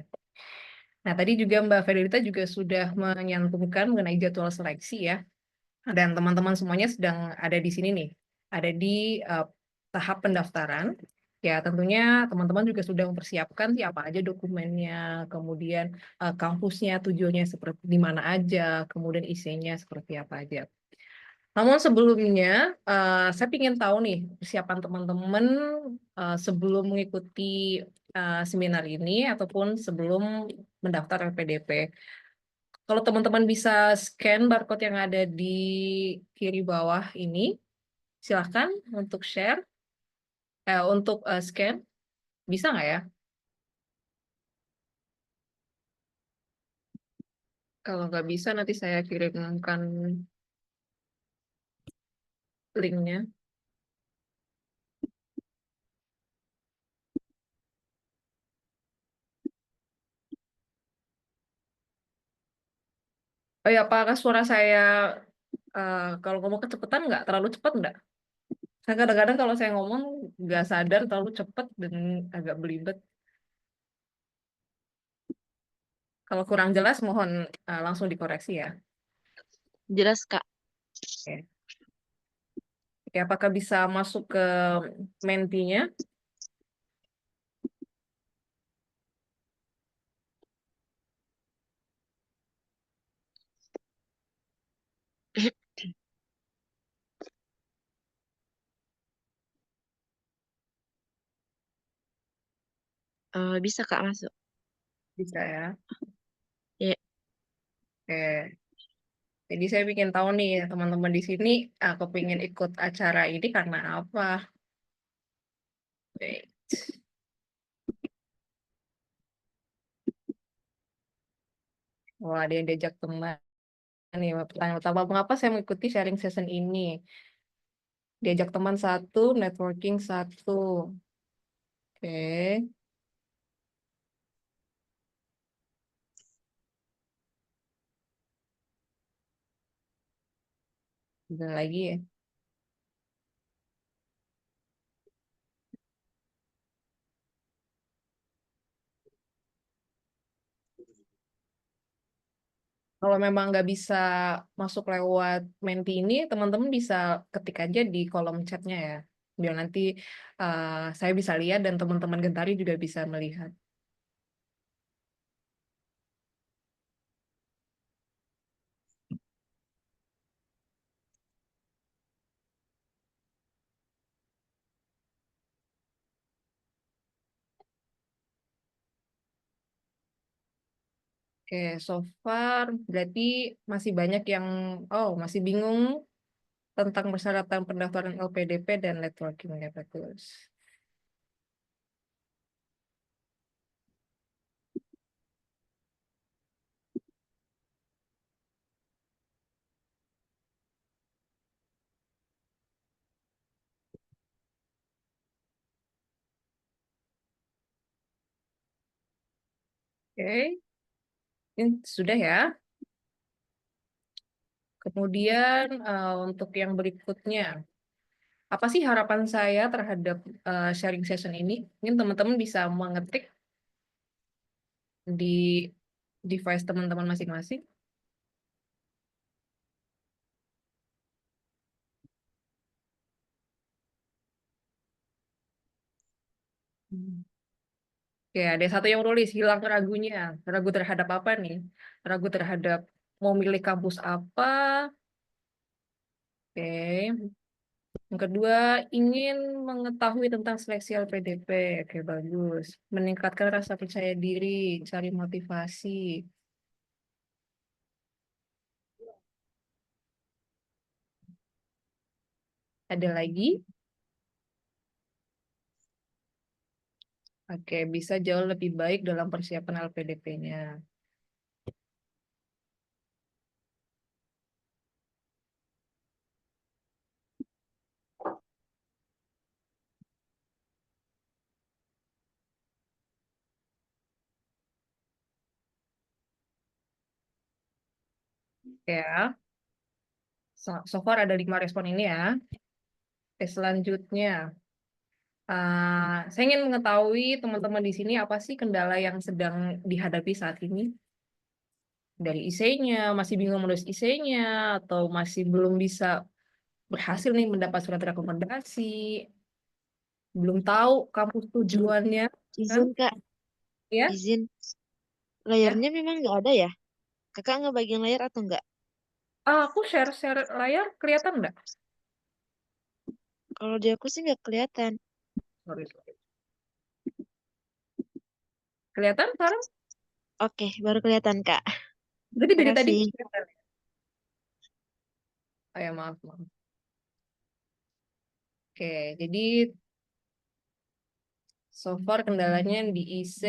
Nah, tadi juga Mbak Federita juga sudah menyantumkan mengenai jadwal seleksi ya. Dan teman-teman semuanya sedang ada di sini nih, ada di tahap pendaftaran. Ya, tentunya teman-teman juga sudah mempersiapkan sih apa aja dokumennya, kemudian kampusnya, tujuannya seperti di mana aja, kemudian isinya seperti apa aja. Namun sebelumnya, saya ingin tahu nih persiapan teman-teman sebelum mengikuti seminar ini ataupun sebelum mendaftar LPDP. Kalau teman-teman bisa scan barcode yang ada di kiri bawah ini, silahkan untuk share, untuk scan. Bisa nggak ya? Kalau nggak bisa, nanti saya kirimkan linknya. Oh ya, apakah suara saya kalau ngomong kecepatan nggak? Terlalu cepat nggak? Saya kadang-kadang kalau saya ngomong nggak sadar terlalu cepat dan agak belibet. Kalau kurang jelas mohon langsung dikoreksi ya. Jelas, Kak. Oke. Oke, apakah bisa masuk ke Mentinya? Bisa, Kak, masuk. Bisa ya. Ya, Oke. Jadi saya ingin tahu nih teman-teman di sini aku pengen ikut acara ini karena apa? Wait. Oh, ada yang diajak teman. Nih, pertanyaan pertama, mengapa saya mengikuti sharing session ini? Diajak teman satu, networking satu. Oke. Ada lagi ya. Kalau memang nggak bisa masuk lewat Menti ini, teman-teman bisa ketik aja di kolom chatnya ya. Biar nanti saya bisa lihat dan teman-teman Gentari juga bisa melihat. Oke, so far berarti masih banyak yang masih bingung tentang persyaratan pendaftaran LPDP dan networking ya, bagus. Oke, ini sudah ya. Kemudian untuk yang berikutnya, apa sih harapan saya terhadap sharing session ini? Mungkin teman-teman bisa mengetik di device teman-teman masing-masing. Oke, ada satu yang nulis hilang ragunya. Ragu terhadap apa nih? Ragu terhadap mau milih kampus apa? Oke. Yang kedua, ingin mengetahui tentang seleksi LPDP. Oke, bagus. Meningkatkan rasa percaya diri, cari motivasi. Ada lagi? Oke, bisa jauh lebih baik dalam persiapan LPDP-nya. Ya, so far ada 5 respon ini ya. Oke, selanjutnya, saya ingin mengetahui teman-teman di sini apa sih kendala yang sedang dihadapi saat ini? Dari IC-nya, masih bingung menulis IC-nya, atau masih belum bisa berhasil nih mendapat surat rekomendasi, belum tahu kampus tujuannya, kan? Izin Kak, Ya, izin. ya. Layarnya memang nggak ada ya? Kakak ngebagiin layar atau enggak? Aku share layar, kelihatan nggak? Kalau di aku sih nggak kelihatan. Sorry. Kelihatan sekarang? Oke, baru kelihatan Kak. Jadi dari tadi Makasih. kelihatan. Oh ya, maaf. Oke, jadi so far kendalanya di IC,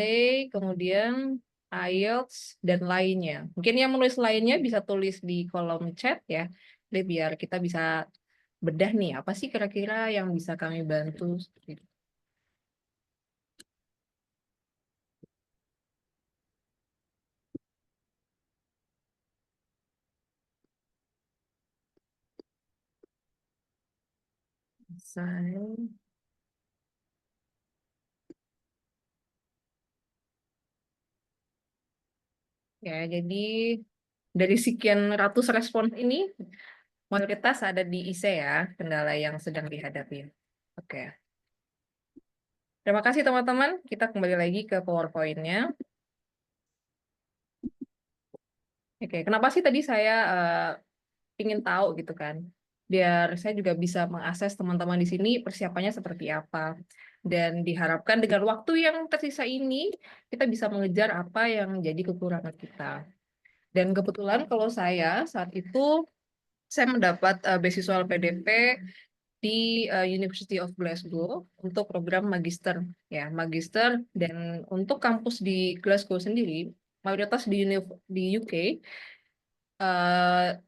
kemudian IELTS, dan lainnya. Mungkin yang menulis lainnya bisa tulis di kolom chat ya. Jadi biar kita bisa bedah nih, apa sih kira-kira yang bisa kami bantu. Saya. Ya, jadi dari sekian ratus respon ini, mayoritas ada di IC ya, kendala yang sedang dihadapi. Oke. Terima kasih teman-teman. Kita kembali lagi ke PowerPoint-nya. Oke, kenapa sih tadi saya ingin tahu gitu kan? Biar saya juga bisa mengakses teman-teman di sini persiapannya seperti apa. Dan diharapkan dengan waktu yang tersisa ini, kita bisa mengejar apa yang jadi kekurangan kita. Dan kebetulan kalau saya saat itu, saya mendapat beasiswa LPDP di University of Glasgow untuk program magister magister, dan untuk kampus di Glasgow sendiri mayoritas di UK eh,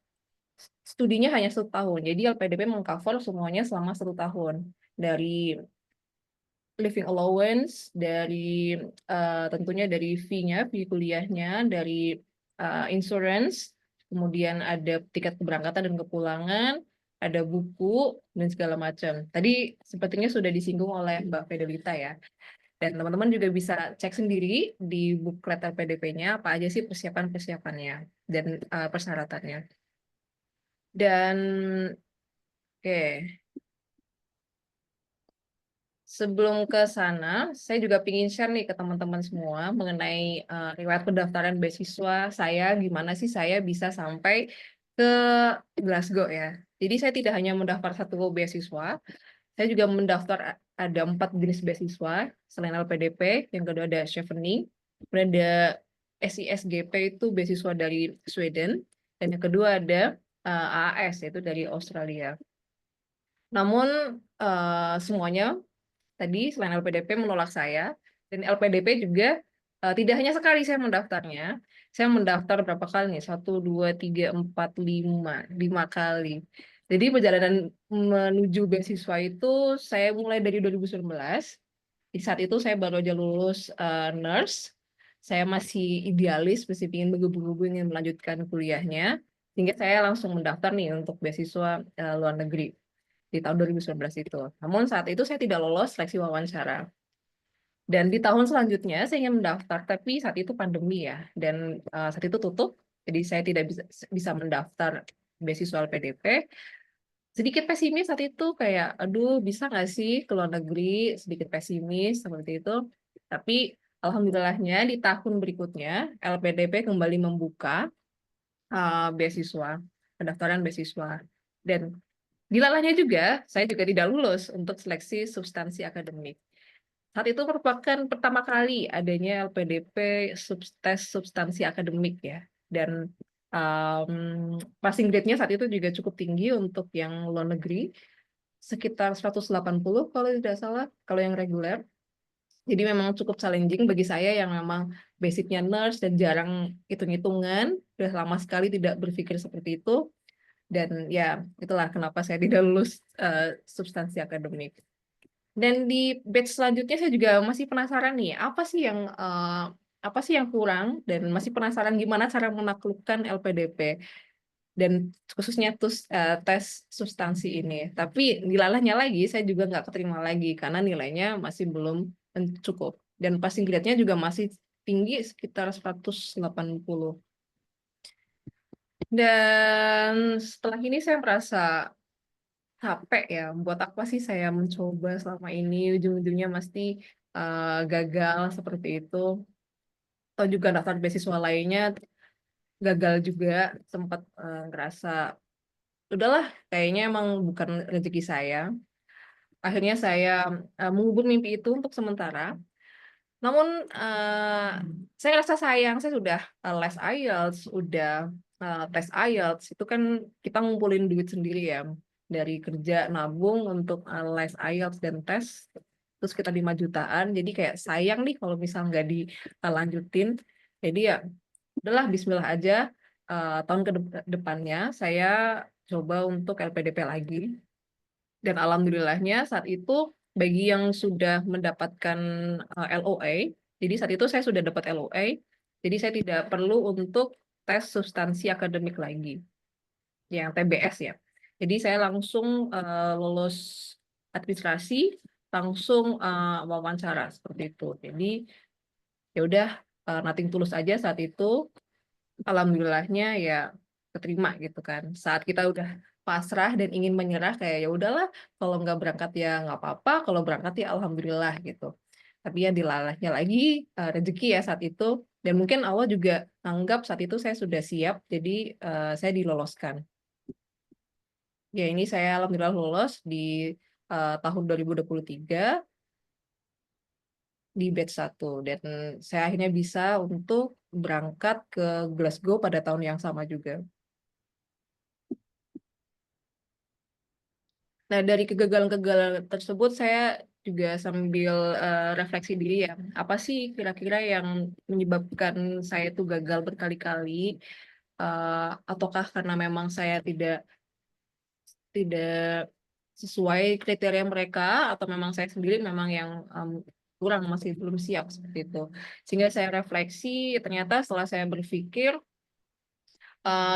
studinya hanya 1 tahun. Jadi LPDP mengcover semuanya selama 1 tahun. Dari living allowance, dari tentunya dari fee kuliahnya, dari insurance, kemudian ada tiket keberangkatan dan kepulangan, ada buku, dan segala macam. Tadi sepertinya sudah disinggung oleh Mbak Fidelita ya. Dan teman-teman juga bisa cek sendiri di buklet LPDP-nya apa aja sih persiapan-persiapannya dan persyaratannya. Dan oke, sebelum ke sana, saya juga ingin share nih ke teman-teman semua mengenai riwayat pendaftaran beasiswa saya, gimana sih saya bisa sampai ke Glasgow ya. Jadi saya tidak hanya mendaftar satu beasiswa, saya juga mendaftar ada 4 jenis beasiswa selain LPDP, yang kedua ada Chevening, kemudian ada SISGP itu beasiswa dari Sweden, dan yang kedua ada AAS yaitu dari Australia. Namun semuanya tadi selain LPDP menolak saya, dan LPDP juga tidak hanya sekali saya mendaftarnya, saya mendaftar berapa kali nih? 1, 2, 3, 4, 5 kali. Jadi perjalanan menuju beasiswa itu saya mulai dari 2019. Di saat itu saya baru aja lulus nurse. Saya masih idealis, masih ingin menggebu-gebu ingin melanjutkan kuliahnya. Sehingga saya langsung mendaftar nih untuk beasiswa luar negeri di tahun 2019 itu. Namun saat itu saya tidak lolos seleksi wawancara. Dan di tahun selanjutnya saya ingin mendaftar, tapi saat itu pandemi ya, dan saat itu tutup, jadi saya tidak bisa mendaftar beasiswa LPDP. Sedikit pesimis saat itu, kayak, aduh bisa nggak sih ke luar negeri, sedikit pesimis seperti itu. Tapi alhamdulillahnya di tahun berikutnya LPDP kembali membuka beasiswa, pendaftaran beasiswa. Dan dilalahnya juga, saya juga tidak lulus untuk seleksi substansi akademik. Saat itu merupakan pertama kali adanya LPDP tes substansi akademik ya. Dan passing grade-nya saat itu juga cukup tinggi untuk yang luar negeri, sekitar 180 kalau tidak salah, kalau yang reguler. Jadi memang cukup challenging bagi saya yang memang basicnya nurse dan jarang hitung-hitungan, sudah lama sekali tidak berpikir seperti itu. Dan ya itulah kenapa saya tidak lulus substansi akademik. Dan di batch selanjutnya saya juga masih penasaran nih, apa sih yang kurang, dan masih penasaran gimana cara menaklukkan LPDP dan khususnya tes substansi ini. Tapi dilalahnya lagi saya juga nggak keterima lagi karena nilainya masih belum cukup, dan passing grade-nya juga masih tinggi sekitar 180. Dan setelah ini saya merasa capek ya, buat apa sih saya mencoba selama ini, ujung-ujungnya pasti gagal seperti itu. Atau juga daftar beasiswa lainnya gagal juga, sempat ngerasa udahlah kayaknya emang bukan rezeki saya. Akhirnya saya mengubur mimpi itu untuk sementara. Namun saya rasa sayang, saya sudah les IELTS, udah tes IELTS, itu kan kita ngumpulin duit sendiri ya, dari kerja nabung untuk les IELTS dan tes, terus kita 5 jutaan, jadi kayak sayang nih kalau misal nggak dilanjutin. Jadi ya udahlah bismillah aja, tahun ke depannya saya coba untuk LPDP lagi. Dan alhamdulillahnya saat itu bagi yang sudah mendapatkan LOA, jadi saat itu saya sudah dapat LOA, jadi saya tidak perlu untuk tes substansi akademik lagi, yang TBS ya. Jadi saya langsung lulus administrasi, langsung wawancara seperti itu. Jadi ya udah nothing tulus aja saat itu. Alhamdulillahnya ya keterima gitu kan. Saat kita udah pasrah dan ingin menyerah kayak ya udahlah, kalau nggak berangkat ya nggak apa-apa, kalau berangkat ya alhamdulillah gitu. Tapi ya dilalahnya lagi rezeki ya saat itu, dan mungkin Allah juga anggap saat itu saya sudah siap, jadi saya diloloskan. Ya ini saya alhamdulillah lolos di tahun 2023 di batch 1, dan saya akhirnya bisa untuk berangkat ke Glasgow pada tahun yang sama juga. Nah, dari kegagalan-kegagalan tersebut saya juga sambil refleksi diri ya, apa sih kira-kira yang menyebabkan saya itu gagal berkali-kali, ataukah karena memang saya tidak sesuai kriteria mereka, atau memang saya sendiri memang yang kurang, masih belum siap seperti itu. Sehingga saya refleksi, ternyata setelah saya berpikir,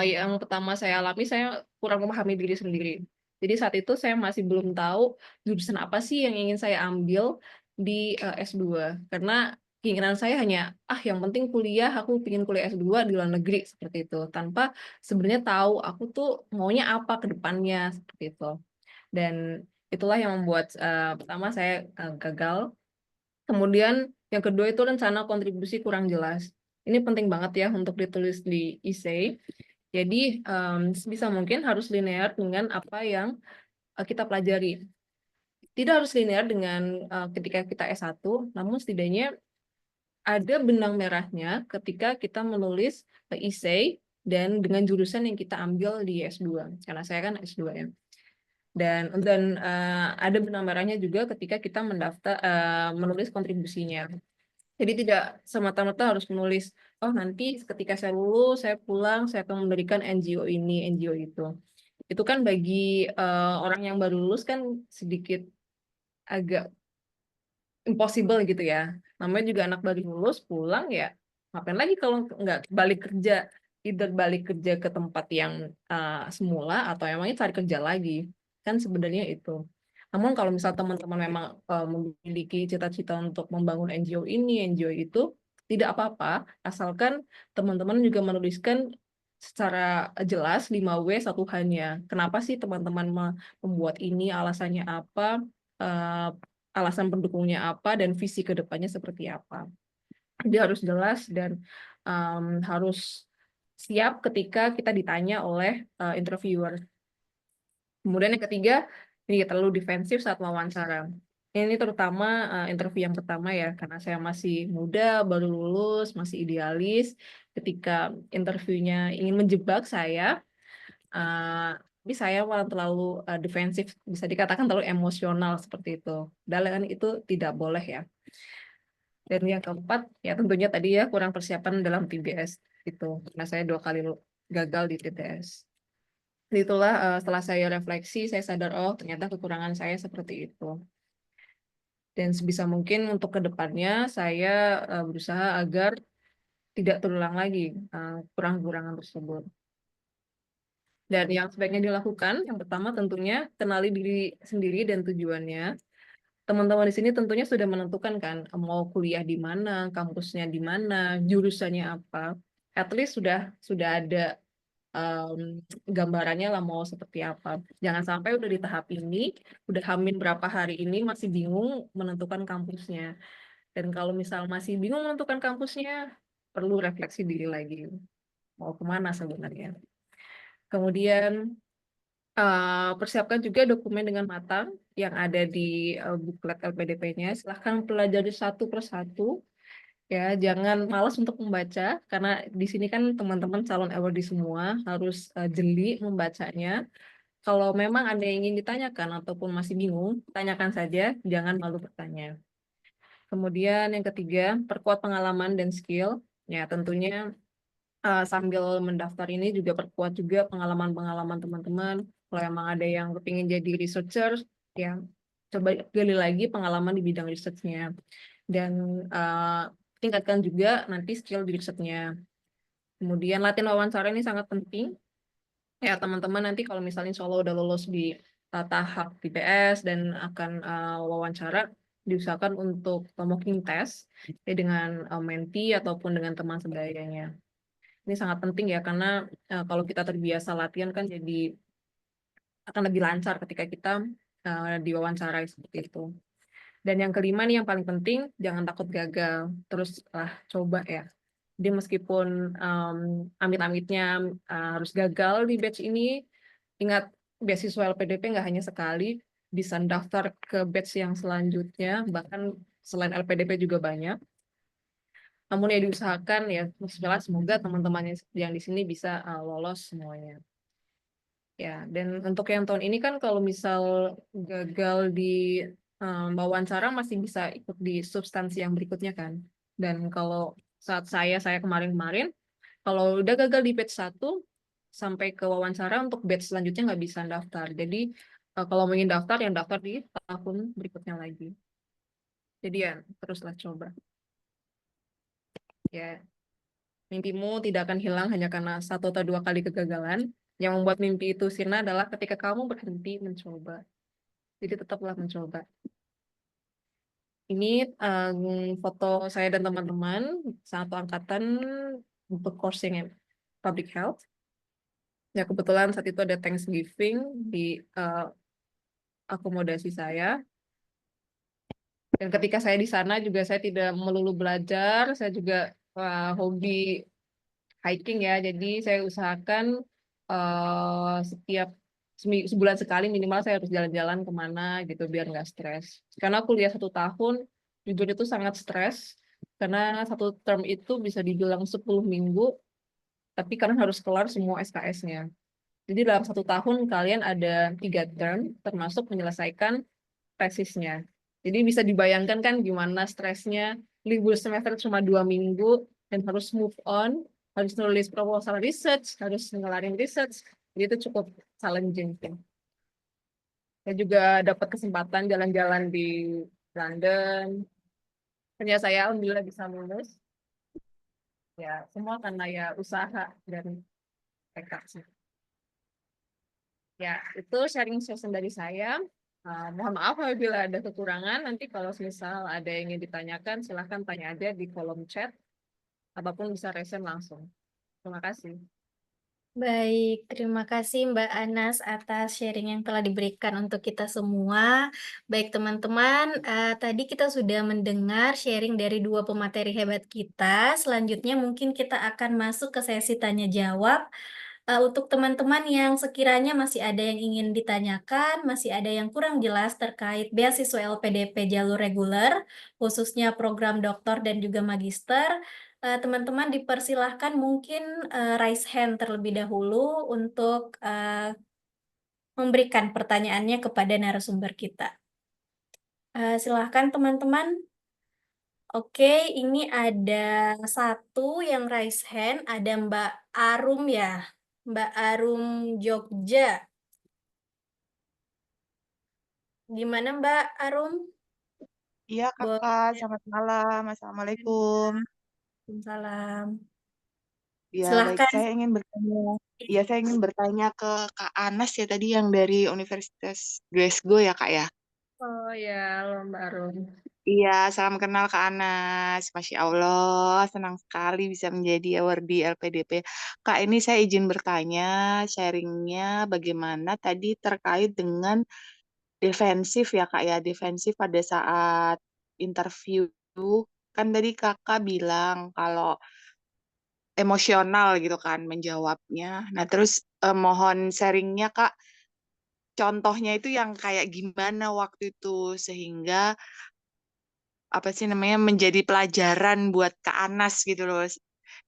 yang pertama saya alami, saya kurang memahami diri sendiri. Jadi saat itu saya masih belum tahu jurusan apa sih yang ingin saya ambil di S2. Karena keinginan saya hanya, yang penting kuliah, aku ingin kuliah S2 di luar negeri, seperti itu. Tanpa sebenarnya tahu aku tuh maunya apa ke depannya, seperti itu. Dan itulah yang membuat pertama saya gagal. Kemudian yang kedua itu rencana kontribusi kurang jelas. Ini penting banget ya untuk ditulis di essay. Jadi sebisa mungkin harus linear dengan apa yang kita pelajari. Tidak harus linear dengan ketika kita S1, namun setidaknya ada benang merahnya ketika kita menulis essay dan dengan jurusan yang kita ambil di S2. Karena saya kan S2 ya. Dan ada benang merahnya juga ketika kita menulis kontribusinya. Jadi tidak semata-mata harus menulis, nanti ketika saya lulus, saya pulang, saya akan memberikan NGO ini, NGO itu. Itu kan bagi orang yang baru lulus kan sedikit agak impossible gitu ya. Namanya juga anak baru lulus, pulang ya, ngapain lagi kalau nggak balik kerja, either balik kerja ke tempat yang semula, atau emangnya cari kerja lagi. Kan sebenarnya itu. Namun kalau misal teman-teman memang memiliki cita-cita untuk membangun NGO ini, NGO itu, tidak apa-apa, asalkan teman-teman juga menuliskan secara jelas 5W 1H-nya. Kenapa sih teman-teman membuat ini, alasannya apa, alasan pendukungnya apa, dan visi ke depannya seperti apa. Dia harus jelas dan harus siap ketika kita ditanya oleh interviewer. Kemudian yang ketiga, ini terlalu defensif saat wawancara. Ini terutama interview yang pertama ya, karena saya masih muda, baru lulus, masih idealis. Ketika interviewnya ingin menjebak saya, tapi saya malah terlalu defensif, bisa dikatakan terlalu emosional seperti itu. Dan itu tidak boleh ya. Dan yang keempat, ya tentunya tadi ya kurang persiapan dalam TBS itu, karena saya 2 kali gagal di TBS. Itulah setelah saya refleksi, saya sadar, ternyata kekurangan saya seperti itu. Dan sebisa mungkin untuk kedepannya saya berusaha agar tidak terulang lagi kurang-kurangan tersebut. Dan yang sebaiknya dilakukan, yang pertama tentunya kenali diri sendiri dan tujuannya. Teman-teman di sini tentunya sudah menentukan kan, mau kuliah di mana, kampusnya di mana, jurusannya apa. At least sudah ada gambarannya lah mau seperti apa. Jangan sampai udah di tahap ini, udah hamil berapa hari ini masih bingung menentukan kampusnya. Dan kalau misal masih bingung menentukan kampusnya, perlu refleksi diri lagi. Mau kemana sebenarnya. Kemudian persiapkan juga dokumen dengan matang yang ada di buklet LPDP-nya. Silahkan pelajari satu persatu. Ya, jangan malas untuk membaca, karena di sini kan teman-teman calon award semua harus jeli membacanya. Kalau memang ada yang ingin ditanyakan ataupun masih bingung, tanyakan saja, jangan malu bertanya. Kemudian yang ketiga, perkuat pengalaman dan skill. Ya, tentunya sambil mendaftar ini juga perkuat juga pengalaman-pengalaman teman-teman. Kalau emang ada yang kepingin jadi researcher, ya coba gali lagi pengalaman di bidang research-nya. Dan tingkatkan juga nanti skill di risetnya. Kemudian latihan wawancara ini sangat penting. Ya teman-teman nanti kalau misalnya insya Allah udah lolos di tahap TPS dan akan wawancara, diusahakan untuk mocking test ya, dengan mentee ataupun dengan teman sebayanya. Ini sangat penting ya, karena kalau kita terbiasa latihan kan jadi akan lebih lancar ketika kita diwawancarai seperti itu. Dan yang kelima nih yang paling penting, jangan takut gagal. Terus coba ya. Jadi meskipun amit-amitnya harus gagal di batch ini, ingat beasiswa LPDP nggak hanya sekali, bisa daftar ke batch yang selanjutnya, bahkan selain LPDP juga banyak. Namun ya diusahakan ya, semoga teman-teman yang di sini bisa lolos semuanya. Ya, dan untuk yang tahun ini kan kalau misal gagal di wawancara masih bisa ikut di substansi yang berikutnya kan. Dan kalau saat saya kemarin-kemarin Kalau udah gagal di batch 1, sampai ke wawancara untuk batch selanjutnya nggak bisa daftar. Jadi kalau mau ingin daftar, yang daftar di tahun berikutnya lagi. Jadi ya teruslah coba. Ya, mimpimu tidak akan hilang hanya karena 1 atau 2 kali kegagalan. Yang membuat mimpi itu sirna adalah ketika kamu berhenti mencoba. Jadi tetaplah mencoba. Ini foto saya dan teman-teman satu angkatan untuk coursing public health. Ya kebetulan saat itu ada Thanksgiving di akomodasi saya. Dan ketika saya di sana juga saya tidak melulu belajar, saya juga hobi hiking ya. Jadi saya usahakan setiap sebulan sekali minimal saya harus jalan-jalan kemana gitu biar nggak stres. Karena kuliah 1 tahun jujur itu sangat stres karena 1 term itu bisa dibilang 10 minggu, tapi kalian harus kelar semua SKS-nya. Jadi dalam 1 tahun kalian ada 3 term termasuk menyelesaikan tesisnya. Jadi bisa dibayangkan kan gimana stresnya libur semester cuma 2 minggu dan harus move on, harus nulis proposal research, harus ngelarin research. Jadi itu cukup challenging. Saya juga dapat kesempatan jalan-jalan di London. Ternyata saya alhamdulillah bisa lulus. Ya, semua karena ya usaha dan tekad sih. Ya, itu sharing session dari saya. Mohon maaf apabila ada kekurangan. Nanti kalau misal ada yang ingin ditanyakan, silahkan tanya aja di kolom chat. Ataupun bisa resen langsung. Terima kasih. Baik, terima kasih Mbak Anas atas sharing yang telah diberikan untuk kita semua. Baik teman-teman, tadi kita sudah mendengar sharing dari 2 pemateri hebat kita. Selanjutnya mungkin kita akan masuk ke sesi tanya jawab. Untuk teman-teman yang sekiranya masih ada yang ingin ditanyakan, masih ada yang kurang jelas terkait beasiswa LPDP jalur reguler, khususnya program doktor dan juga magister, teman-teman dipersilahkan mungkin raise hand terlebih dahulu untuk memberikan pertanyaannya kepada narasumber kita. Silahkan teman-teman. Oke, ini ada 1 yang raise hand, ada Mbak Arum ya. Mbak Arum Jogja. Gimana Mbak Arum? Iya Kakak, selamat malam. Assalamualaikum. Waalaikumsalam. Ya baik, Silahkan. saya ingin bertanya ke Kak Anas ya tadi yang dari Universitas Glasgow ya Kak ya. Oh ya, halo Mbak Arum. Iya, salam kenal Kak Anas. Masya Allah, senang sekali bisa menjadi awardee LPDP. Kak, ini saya izin bertanya, sharingnya bagaimana tadi terkait dengan defensif ya Kak ya, defensif pada saat interview. Kan tadi Kakak bilang kalau emosional gitu kan menjawabnya. Nah, terus mohon sharingnya Kak, contohnya itu yang kayak gimana waktu itu sehingga apa sih namanya menjadi pelajaran buat Kak Anas gitu loh.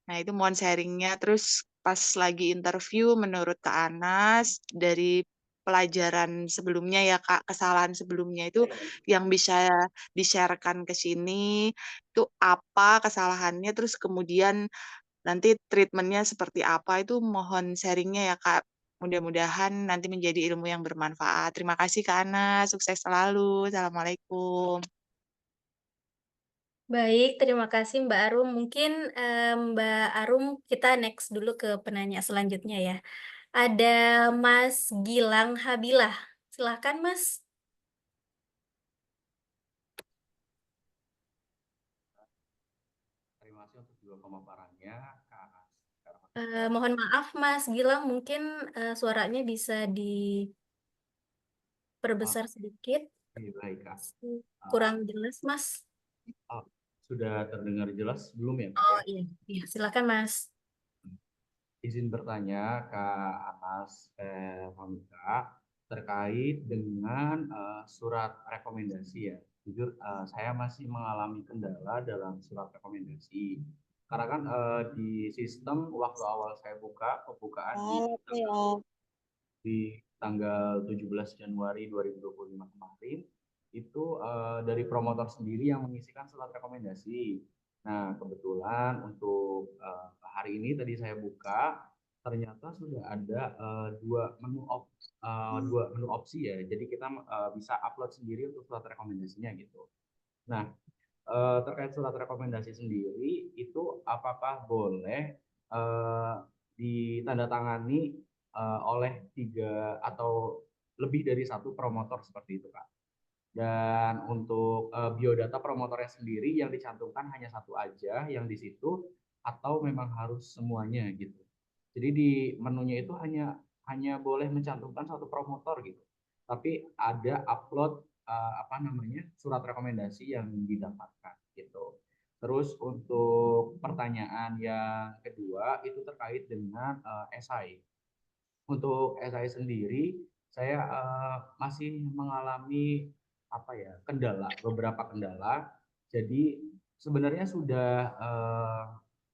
Nah, itu mohon sharingnya. Terus pas lagi interview menurut Kak Anas dari pelajaran sebelumnya ya Kak, kesalahan sebelumnya itu yang bisa di-sharekan ke sini itu apa kesalahannya terus kemudian nanti treatmentnya seperti apa itu mohon sharingnya ya Kak. Mudah-mudahan nanti menjadi ilmu yang bermanfaat. Terima kasih Kak Ana, sukses selalu. Assalamualaikum. Baik, terima kasih Mbak Arum. Mungkin Mbak Arum kita next dulu ke penanya selanjutnya ya. Ada Mas Gilang Habilah. Silahkan Mas. Terima kasih untuk juga pemaparannya, Kak Anas. Mohon maaf Mas Gilang, mungkin suaranya bisa diperbesar sedikit. Baik, Kak. Kurang jelas Mas. Sudah terdengar jelas belum ya? Oh iya, silakan Mas. Izin bertanya Kak Anas Hamika terkait dengan surat rekomendasi ya. Jujur saya masih mengalami kendala dalam surat rekomendasi. Karena kan di sistem waktu awal saya pembukaan di tanggal 17 Januari 2025 kemarin itu dari promotor sendiri yang mengisikan surat rekomendasi. Nah, kebetulan untuk hari ini tadi saya buka, ternyata sudah ada dua menu opsi ya. Jadi kita bisa upload sendiri untuk surat rekomendasinya gitu. Nah, terkait surat rekomendasi sendiri itu apakah boleh ditandatangani oleh 3 atau lebih dari 1 promotor seperti itu, Kak? Dan untuk biodata promotornya sendiri yang dicantumkan hanya 1 aja yang di situ atau memang harus semuanya gitu. Jadi di menunya itu hanya boleh mencantumkan 1 promotor gitu. Tapi ada upload surat rekomendasi yang didapatkan gitu. Terus untuk pertanyaan yang kedua itu terkait dengan esai. Untuk esai sendiri saya masih mengalami beberapa kendala. Jadi sebenarnya sudah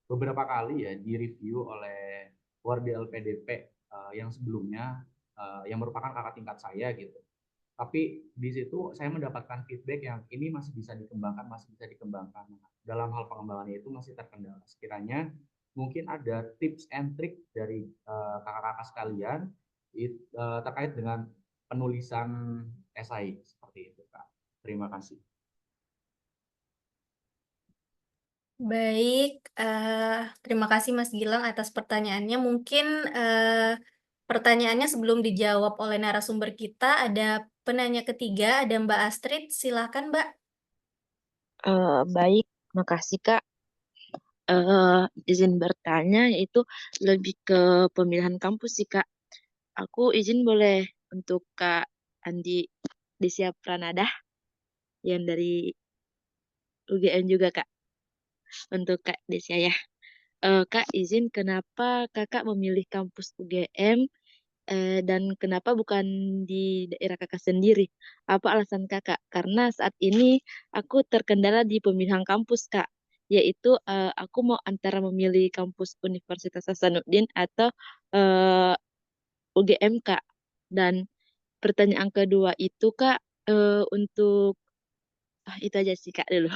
beberapa kali ya direview oleh Wardi LPDP yang sebelumnya yang merupakan kakak tingkat saya gitu. Tapi di situ saya mendapatkan feedback yang ini masih bisa dikembangkan. Dalam hal pengembangannya itu masih terkendala. Sekiranya mungkin ada tips and trick dari kakak-kakak sekalian terkait dengan penulisan esai seperti itu, Kak. Terima kasih. Baik, terima kasih Mas Gilang atas pertanyaannya. Mungkin pertanyaannya sebelum dijawab oleh narasumber kita, ada penanya ketiga, ada Mbak Astrid. Silakan Mbak. Baik, makasih Kak. Izin bertanya yaitu lebih ke pemilihan kampus sih Kak. Aku izin boleh untuk Kak Andi Desya Pranada yang dari UGM juga Kak. Untuk Kak Desya ya. Kak izin kenapa Kakak memilih kampus UGM dan kenapa bukan di daerah Kakak sendiri? Apa alasan Kakak? Karena saat ini aku terkendala di pemilihan kampus Kak, yaitu aku mau antara memilih kampus Universitas Hasanuddin atau UGM Kak. Dan pertanyaan kedua itu Kak untuk itu aja sih Kak dulu.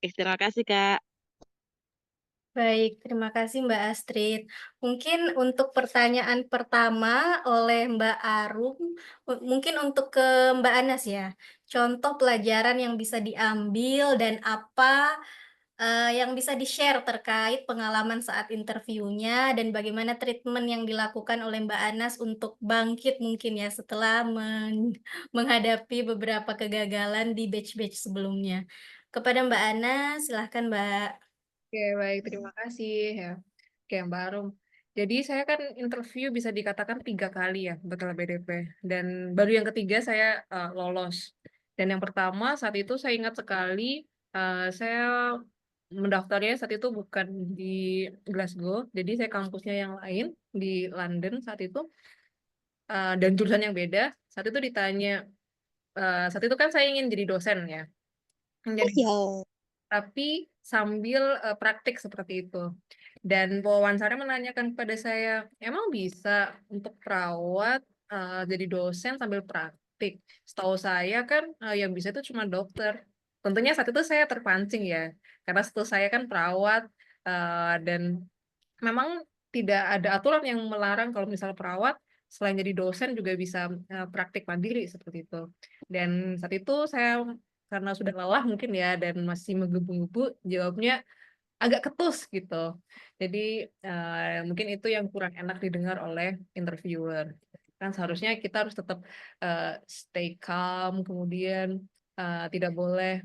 Oke, terima kasih Kak. Baik, terima kasih Mbak Astrid. Mungkin untuk pertanyaan pertama oleh Mbak Arum, mungkin untuk ke Mbak Anas ya. Contoh pelajaran yang bisa diambil dan apa yang bisa di-share terkait pengalaman saat interviewnya dan bagaimana treatment yang dilakukan oleh Mbak Anas untuk bangkit mungkin ya setelah menghadapi beberapa kegagalan di batch-batch sebelumnya. Kepada Mbak Anas, silahkan Mbak. Oke, baik, terima kasih ya. Oke, Mbak Arum. Jadi saya kan interview bisa dikatakan 3 kali ya untuk LPDP. Dan baru yang ketiga saya lolos. Dan yang pertama saat itu saya ingat sekali saya mendaftarnya saat itu bukan di Glasgow. Jadi saya kampusnya yang lain di London saat itu. Dan jurusan yang beda. Saat itu ditanya, saat itu kan saya ingin jadi dosen ya. Jadi tapi sambil praktik seperti itu. Dan wawancara menanyakan kepada saya, emang bisa untuk perawat jadi dosen sambil praktik? Setahu saya kan yang bisa itu cuma dokter. Tentunya saat itu saya terpancing ya, karena setahu saya kan perawat dan memang tidak ada aturan yang melarang kalau misalnya perawat selain jadi dosen juga bisa praktik mandiri seperti itu. Dan saat itu saya karena sudah lelah mungkin ya dan masih menggebu-gebu jawabnya agak ketus gitu. Jadi mungkin itu yang kurang enak didengar oleh interviewer. Kan seharusnya kita harus tetap stay calm, kemudian tidak boleh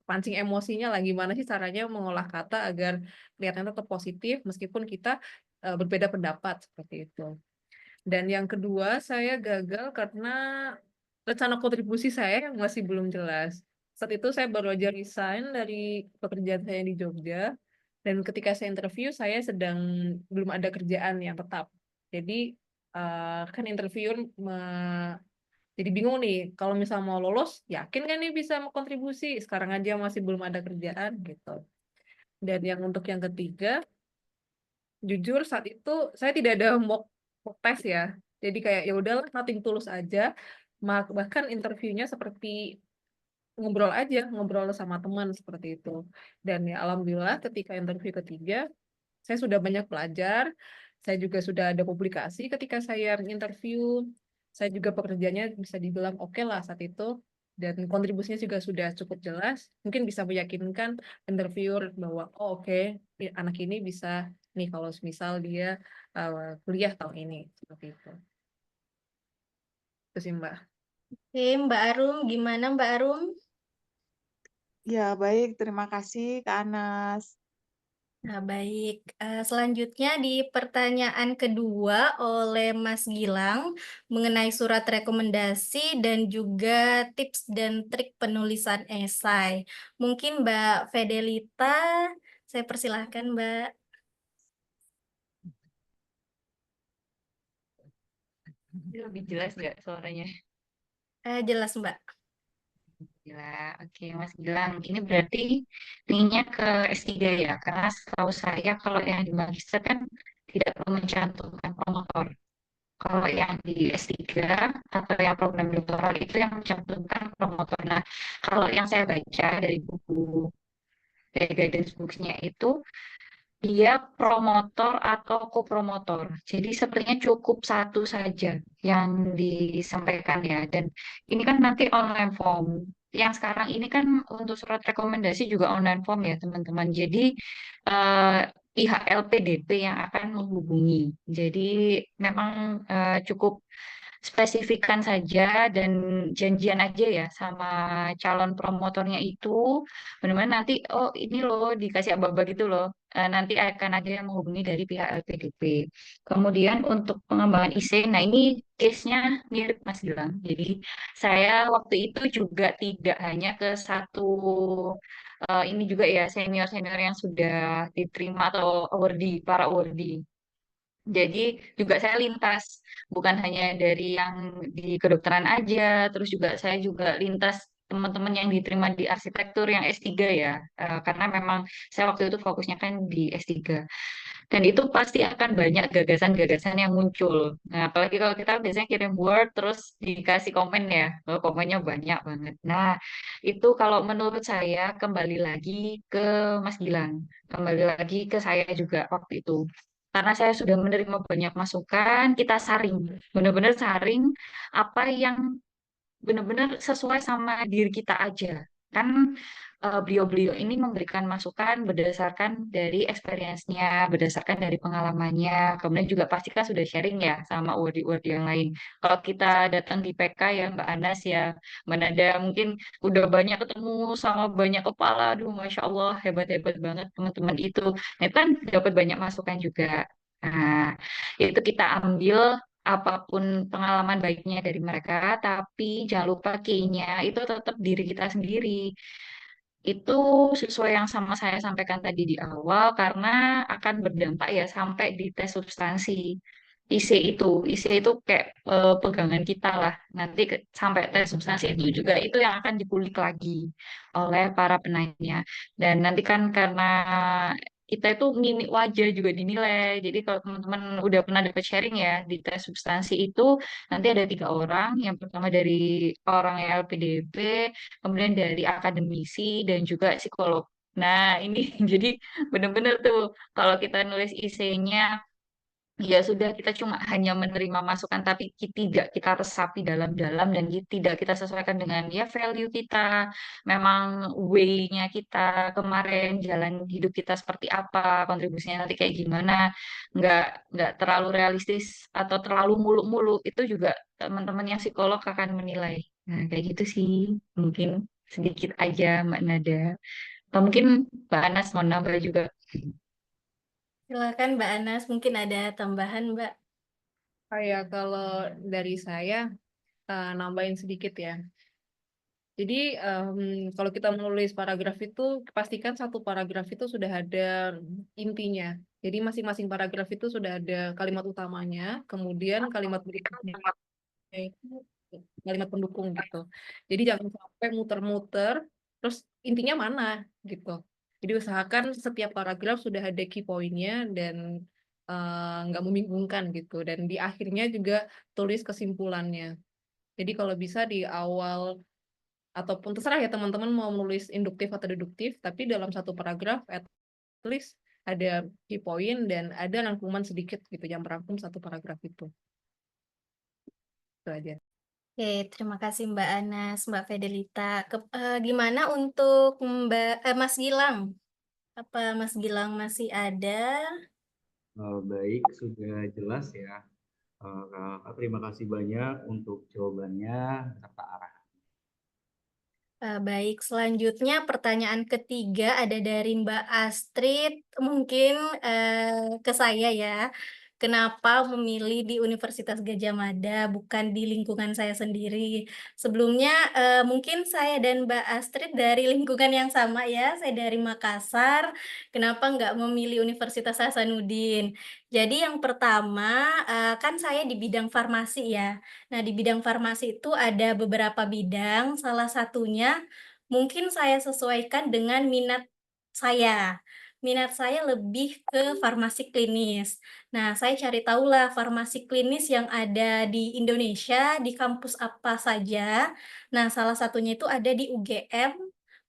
pancing emosinya lah. Gimana sih caranya mengolah kata agar kelihatannya tetap positif meskipun kita berbeda pendapat seperti itu. Dan yang kedua, saya gagal karena rencana kontribusi saya yang masih belum jelas. Saat itu saya baru aja resign dari pekerjaan saya di Jogja, dan ketika saya interview, saya sedang belum ada kerjaan yang tetap. Jadi, kan interviewer jadi bingung nih, kalau misalnya mau lolos, yakin kan nih bisa mau kontribusi? Sekarang aja masih belum ada kerjaan gitu. Dan yang untuk yang ketiga, jujur saat itu saya tidak ada mock test ya. Jadi kayak ya udahlah nothing tulus aja. Bahkan interviewnya seperti ngobrol sama teman seperti itu. Dan ya alhamdulillah ketika interview ketiga, saya sudah banyak belajar, saya juga sudah ada publikasi ketika saya interview, saya juga pekerjaannya bisa dibilang oke lah saat itu, dan kontribusinya juga sudah cukup jelas, mungkin bisa meyakinkan interviewer bahwa oh, oke, anak ini bisa nih kalau misal dia kuliah tahun ini, seperti itu. Itu sih Mbak. Oke, Mbak Arum, gimana Mbak Arum? Ya, baik. Terima kasih, Kak Anas. Nah, baik. Selanjutnya di pertanyaan kedua oleh Mas Gilang mengenai surat rekomendasi dan juga tips dan trik penulisan esai. Mungkin Mbak Fedelita, saya persilahkan Mbak. Lebih jelas nggak suaranya? Jelas Mbak. Gila, oke Mas Gilang. Ini berarti linknya ke S3 ya, karena setahu saya kalau yang di Magister kan tidak perlu mencantumkan promotor. Kalau yang di S3 atau yang program doktoral itu yang mencantumkan promotor. Nah, kalau yang saya baca dari buku, dari guidance books-nya itu, dia promotor atau kopromotor. Jadi sepertinya cukup satu saja yang disampaikan ya. Dan ini kan nanti online form. Yang sekarang ini kan untuk surat rekomendasi juga online form ya teman-teman. Jadi eh, pihak LPDP yang akan menghubungi. Jadi memang cukup spesifikkan saja dan janjian aja ya sama calon promotornya itu benar-benar nanti oh ini loh dikasih aba-aba gitu loh. Nanti akan ada yang menghubungi dari pihak LPDP. Kemudian untuk pengembangan IC, nah ini case-nya mirip Mas Gilang. Jadi saya waktu itu juga tidak hanya ke satu ini juga ya senior-senior yang sudah diterima atau awardee, para awardee. Jadi juga saya lintas, bukan hanya dari yang di kedokteran aja, terus juga saya juga lintas teman-teman yang diterima di arsitektur yang S3 ya, karena memang saya waktu itu fokusnya kan di S3. Dan itu pasti akan banyak gagasan-gagasan yang muncul. Nah, apalagi kalau kita biasanya kirim Word, terus dikasih komen ya, oh, komennya banyak banget. Nah, itu kalau menurut saya kembali lagi ke Mas Gilang, kembali lagi ke saya juga waktu itu. Karena saya sudah menerima banyak masukan, kita saring, benar-benar saring apa yang benar-benar sesuai sama diri kita aja. Kan beliau-beliau ini memberikan masukan berdasarkan dari experience-nya, berdasarkan dari pengalamannya. Kemudian juga pasti kan sudah sharing ya sama word-word yang lain. Kalau kita datang di PK ya Mbak Anas ya, Mbak Nada mungkin udah banyak ketemu sama banyak kepala. Aduh, Masya Allah, hebat-hebat banget teman-teman itu. Nah, itu kan dapat banyak masukan juga. Nah, itu kita ambil apapun pengalaman baiknya dari mereka, tapi jangan lupa key-nya itu tetap diri kita sendiri. Itu sesuai yang sama saya sampaikan tadi di awal, karena akan berdampak ya sampai di tes substansi. IC itu kayak pegangan kita lah. Nanti sampai tes substansi itu juga itu yang akan dikulik lagi oleh para penanya. Dan nanti kan karena kita itu mimik wajah juga dinilai. Jadi kalau teman-teman udah pernah dapat sharing ya di tes substansi itu nanti ada 3 orang. Yang pertama dari orang yang LPDP, kemudian dari akademisi dan juga psikolog. Nah, ini jadi benar-benar tuh kalau kita nulis IC-nya ya sudah kita cuma hanya menerima masukan tapi tidak kita resapi dalam-dalam dan tidak kita sesuaikan dengan ya value kita, memang way-nya kita kemarin jalan hidup kita seperti apa, kontribusinya nanti kayak gimana, nggak nggak terlalu realistis atau terlalu muluk-muluk itu juga teman-teman yang psikolog akan menilai. Nah, kayak gitu sih mungkin sedikit aja Mbak Nada. Atau mungkin Mbak Anas mau nambah juga. Silakan Mbak Anas, mungkin ada tambahan Mbak. Kayak kalau dari saya nambahin sedikit ya. Jadi kalau kita menulis paragraf itu pastikan satu paragraf itu sudah ada intinya. Jadi masing-masing paragraf itu sudah ada kalimat utamanya, kemudian kalimat berikutnya itu kalimat pendukung gitu. Jadi jangan sampai muter-muter, terus intinya mana gitu. Jadi usahakan setiap paragraf sudah ada key point-nya dan nggak membingungkan gitu. Dan di akhirnya juga tulis kesimpulannya. Jadi kalau bisa di awal ataupun terserah ya teman-teman mau menulis induktif atau deduktif, tapi dalam satu paragraf at least ada key point dan ada rangkuman sedikit gitu yang merangkum satu paragraf itu. Itu aja. Oke, terima kasih Mbak Anas, Mbak Fidelita. Gimana untuk Mas Gilang? Apa Mas Gilang masih ada? Baik, sudah jelas ya. Kak, terima kasih banyak untuk jawabannya serta arah. Baik, selanjutnya pertanyaan ketiga ada dari Mbak Astrid. Mungkin ke saya ya. Kenapa memilih di Universitas Gadjah Mada, bukan di lingkungan saya sendiri? Sebelumnya mungkin saya dan Mbak Astrid dari lingkungan yang sama ya. Saya dari Makassar. Kenapa nggak memilih Universitas Hasanuddin? Jadi yang pertama, kan saya di bidang farmasi ya. Nah, di bidang farmasi itu ada beberapa bidang, salah satunya mungkin saya sesuaikan dengan minat saya. Minat saya lebih ke farmasi klinis. Nah, saya cari tahulah farmasi klinis yang ada di Indonesia, di kampus apa saja. Nah, salah satunya itu ada di UGM,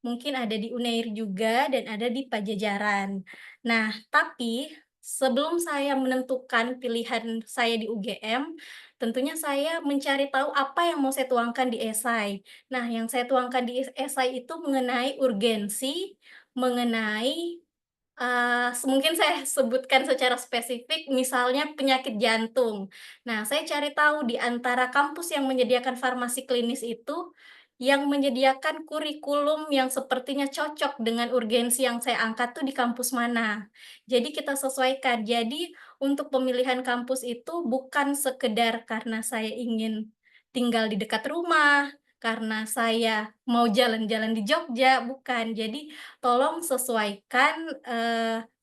mungkin ada di Unair juga, dan ada di Pajajaran. Nah, tapi sebelum saya menentukan pilihan saya di UGM, tentunya saya mencari tahu apa yang mau saya tuangkan di esai. Nah, yang saya tuangkan di esai itu mengenai urgensi, mengenai mungkin saya sebutkan secara spesifik, misalnya penyakit jantung. Nah, saya cari tahu di antara kampus yang menyediakan farmasi klinis itu, yang menyediakan kurikulum yang sepertinya cocok dengan urgensi yang saya angkat tuh di kampus mana. Jadi kita sesuaikan. Jadi untuk pemilihan kampus itu bukan sekedar karena saya ingin tinggal di dekat rumah, karena saya mau jalan-jalan di Jogja, bukan. Jadi tolong sesuaikan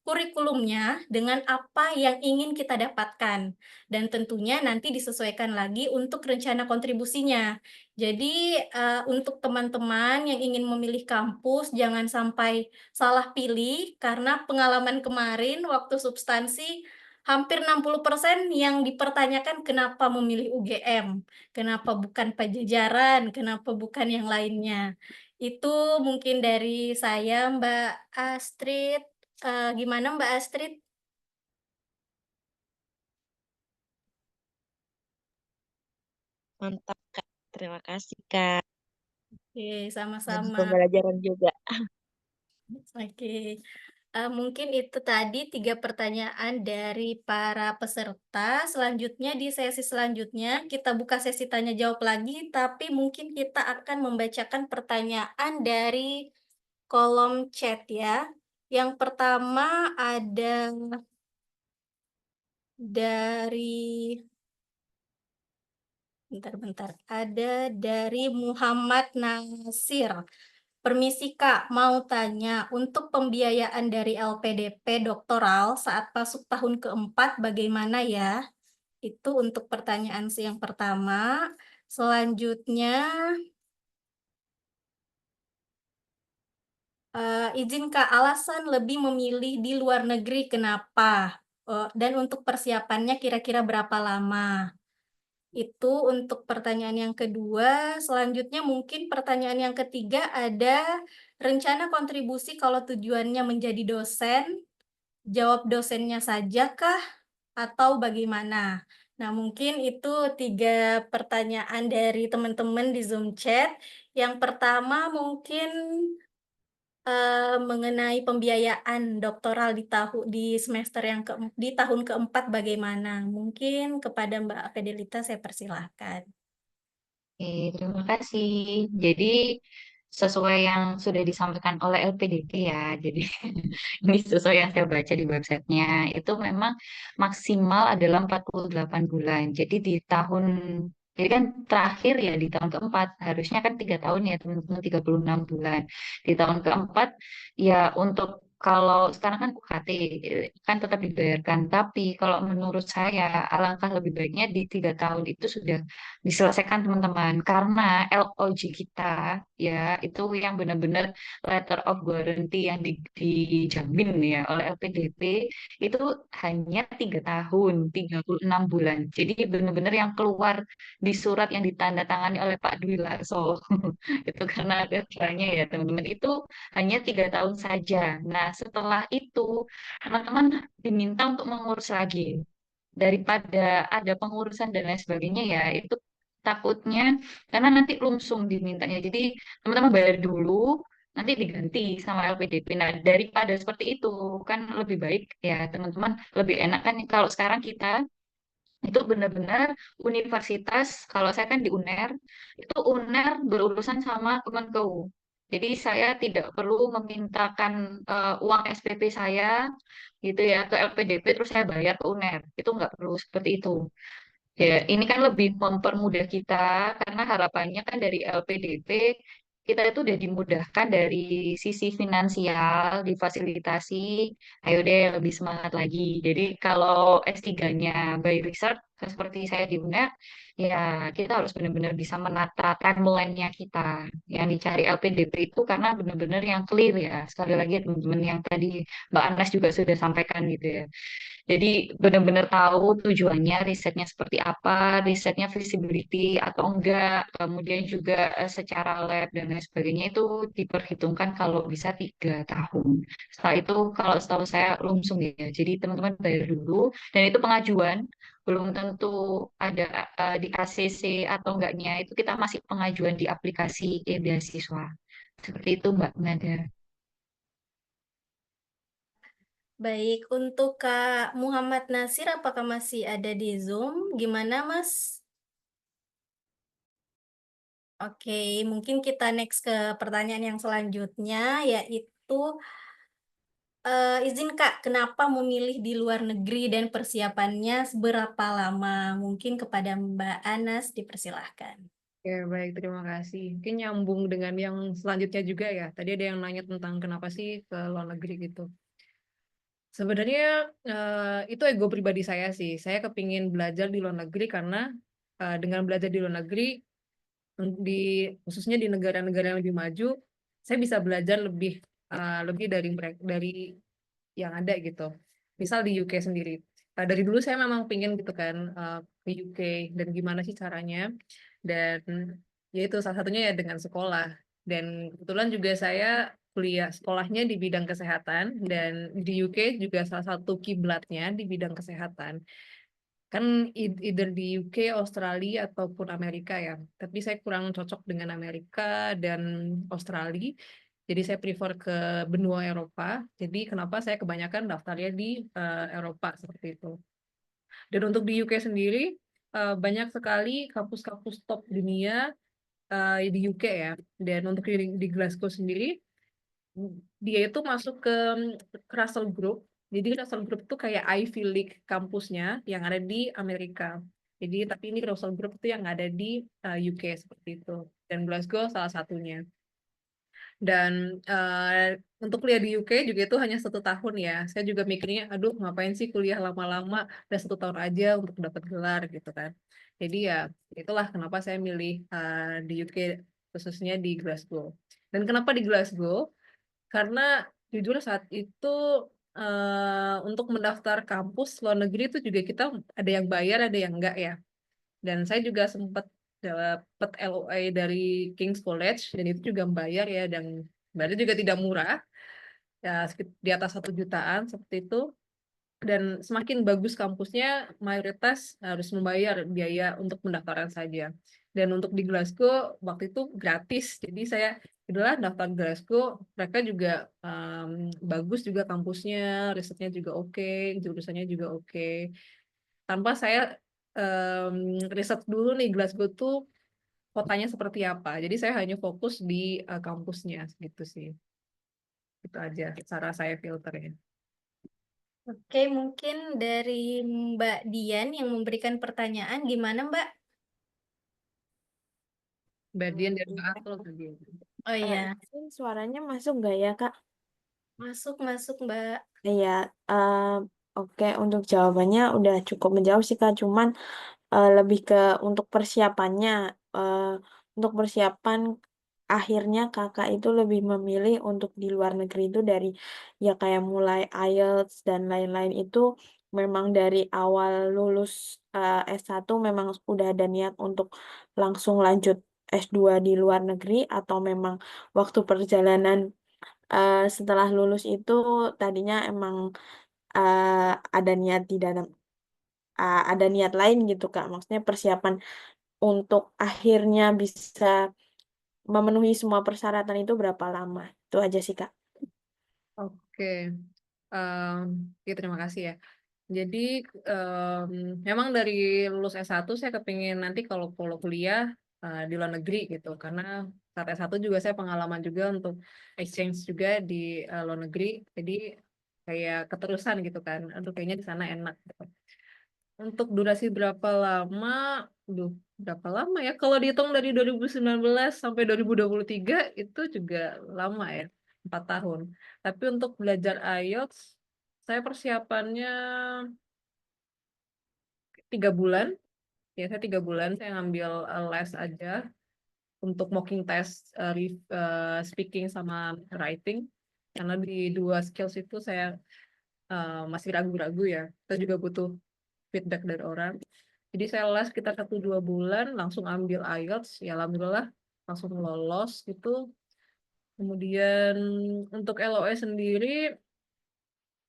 kurikulumnya dengan apa yang ingin kita dapatkan. Dan tentunya nanti disesuaikan lagi untuk rencana kontribusinya. Jadi untuk teman-teman yang ingin memilih kampus, jangan sampai salah pilih, karena pengalaman kemarin waktu substansi, hampir 60% yang dipertanyakan kenapa memilih UGM, kenapa bukan Pajajaran, kenapa bukan yang lainnya. Itu mungkin dari saya, Mbak Astrid. Gimana Mbak Astrid? Mantap, Kak. Terima kasih, Kak. Oke, Bagi sama-sama. pembelajaran juga. Oke. Mungkin itu tadi 3 pertanyaan dari para peserta. Selanjutnya di sesi selanjutnya kita buka sesi tanya jawab lagi, tapi mungkin kita akan membacakan pertanyaan dari kolom chat ya. Yang pertama ada dari bentar. Ada dari Muhammad Nasir. Permisi Kak, mau tanya, untuk pembiayaan dari LPDP doktoral saat masuk tahun keempat bagaimana ya? Itu untuk pertanyaan yang pertama. Selanjutnya, izin Kak, alasan lebih memilih di luar negeri kenapa? Dan untuk persiapannya kira-kira berapa lama? Itu untuk pertanyaan yang kedua. Selanjutnya mungkin pertanyaan yang ketiga ada rencana kontribusi kalau tujuannya menjadi dosen, jawab dosennya saja kah atau bagaimana? Nah, mungkin itu 3 pertanyaan dari teman-teman di Zoom chat. Yang pertama mungkin mengenai pembiayaan doktoral di semester di tahun keempat bagaimana? Mungkin kepada Mbak Fidelita saya persilahkan. Oke, terima kasih. Jadi sesuai yang sudah disampaikan oleh LPDP ya, jadi ini sesuai yang saya baca di websitenya, itu memang maksimal adalah 48 bulan. Jadi kan terakhir ya di tahun keempat, harusnya kan 3 tahun ya teman-teman, 36 bulan. Di tahun keempat ya untuk kalau sekarang kan UKT kan tetap dibayarkan, tapi kalau menurut saya alangkah lebih baiknya di 3 tahun itu sudah diselesaikan teman-teman, karena LOG kita ya itu yang benar-benar letter of guarantee yang dijamin ya oleh LPDP itu hanya 3 tahun, 36 bulan. Jadi benar-benar yang keluar di surat yang ditandatangani oleh Pak Dwi Larso itu karena ada aturannya ya teman-teman itu hanya 3 tahun saja. Nah setelah itu teman-teman diminta untuk mengurus lagi daripada ada pengurusan dan lain sebagainya ya itu takutnya karena nanti lumsung dimintanya. Jadi teman-teman bayar dulu nanti diganti sama LPDP. Nah daripada seperti itu kan lebih baik ya teman-teman lebih enak kan kalau sekarang kita itu benar-benar universitas, kalau saya kan di UNER, itu UNER berurusan sama Kemenkeu. Jadi saya tidak perlu memintakan uang SPP saya gitu ya ke LPDP terus saya bayar ke UNER. Itu nggak perlu seperti itu. Ya, ini kan lebih mempermudah kita karena harapannya kan dari LPDP kita itu udah dimudahkan dari sisi finansial, difasilitasi, ayo deh lebih semangat lagi. Jadi kalau S3-nya by research seperti saya di UNER, ya kita harus benar-benar bisa menata timeline-nya kita. Yang dicari LPDP itu karena benar-benar yang clear ya. Sekali lagi ya, teman-teman yang tadi Mbak Anas juga sudah sampaikan gitu ya. Jadi benar-benar tahu tujuannya, risetnya seperti apa, risetnya visibility atau enggak, kemudian juga secara lab dan lain sebagainya itu diperhitungkan kalau bisa 3 tahun. Setelah itu kalau setahu saya langsung ya. Jadi teman-teman bayar dulu dan itu pengajuan belum tentu ada di ACC atau enggaknya itu kita masih pengajuan di aplikasi beasiswa. Seperti itu Mbak Nada. Baik, untuk Kak Muhammad Nasir, apakah masih ada di Zoom? Gimana, Mas? Oke, mungkin kita next ke pertanyaan yang selanjutnya, yaitu izin Kak, kenapa memilih di luar negeri dan persiapannya seberapa lama? Mungkin kepada Mbak Anas dipersilahkan. Oke, baik, terima kasih. Mungkin nyambung dengan yang selanjutnya juga ya. Tadi ada yang nanya tentang kenapa sih ke luar negeri gitu. Sebenarnya itu ego pribadi saya sih. Saya kepingin belajar di luar negeri karena dengan belajar di luar negeri, di khususnya di negara-negara yang lebih maju, saya bisa belajar lebih dari yang ada gitu. Misal di UK sendiri. Dari dulu saya memang pingin gitu kan ke UK dan gimana sih caranya. Dan ya itu salah satunya ya dengan sekolah. Dan kebetulan juga saya kuliah sekolahnya di bidang kesehatan dan di UK juga salah satu kiblatnya di bidang kesehatan. Kan either di UK, Australia ataupun Amerika ya. Tapi saya kurang cocok dengan Amerika dan Australia. Jadi saya prefer ke benua Eropa. Jadi kenapa saya kebanyakan daftarnya di Eropa seperti itu. Dan untuk di UK sendiri banyak sekali kampus-kampus top dunia di UK ya. Dan untuk di Glasgow sendiri dia itu masuk ke Russell Group. Jadi Russell Group itu kayak Ivy League kampusnya yang ada di Amerika. Jadi tapi ini Russell Group itu yang ada di UK seperti itu. Dan Glasgow salah satunya. Dan untuk kuliah di UK juga itu hanya 1 tahun ya. Saya juga mikirnya, aduh ngapain sih kuliah lama-lama, udah 1 tahun aja untuk dapat gelar gitu kan. Jadi ya itulah kenapa saya milih di UK khususnya di Glasgow. Dan kenapa di Glasgow? Karena jujur saat itu untuk mendaftar kampus luar negeri itu juga kita ada yang bayar, ada yang enggak ya. Dan saya juga sempat dapat LOA dari King's College dan itu juga membayar ya dan bayarnya juga tidak murah ya di atas 1 jutaan seperti itu. Dan semakin bagus kampusnya mayoritas harus membayar biaya untuk pendaftaran saja. Dan untuk di Glasgow waktu itu gratis jadi saya adalah daftar Glasgow, mereka juga bagus juga kampusnya, risetnya juga oke, jurusannya juga oke. Tanpa saya riset dulu nih Glasgow tuh kotanya seperti apa. Jadi saya hanya fokus di kampusnya gitu sih. Itu aja cara saya filternya. Oke, mungkin dari Mbak Dian yang memberikan pertanyaan, gimana Mbak? Mbak Dian dari Mbak Atul tadi. Oh iya. Izin suaranya masuk nggak ya, Kak? Masuk, Mbak. Iya, oke, untuk jawabannya udah cukup menjawab sih Kak, cuman lebih ke untuk persiapannya, untuk persiapan akhirnya Kakak itu lebih memilih untuk di luar negeri itu dari ya kayak mulai IELTS dan lain-lain itu memang dari awal lulus, S1 memang udah ada niat untuk langsung lanjut S2 di luar negeri atau memang waktu perjalanan, setelah lulus itu tadinya emang, ada niat di dalam ada niat lain gitu, Kak? Maksudnya persiapan untuk akhirnya bisa memenuhi semua persyaratan itu berapa lama? Itu aja sih, Kak. Oke, ya, terima kasih ya. Jadi memang dari lulus S1 saya kepingin nanti kalau kuliah di luar negeri gitu, karena saat S1 juga saya pengalaman juga untuk exchange juga di luar negeri, jadi kayak keterusan gitu kan, aduh kayaknya di sana enak gitu. Untuk durasi berapa lama ya? Kalau dihitung dari 2019 sampai 2023 itu juga lama ya, 4 tahun. Tapi untuk belajar IELTS, saya persiapannya 3 bulan. Ya, saya 3 bulan saya ngambil les aja untuk mocking test speaking sama writing. Karena di 2 skills itu saya masih ragu-ragu ya. Kita juga butuh feedback dari orang. Jadi saya les sekitar 1-2 bulan, langsung ambil IELTS, ya alhamdulillah langsung lolos gitu. Kemudian untuk LOE sendiri,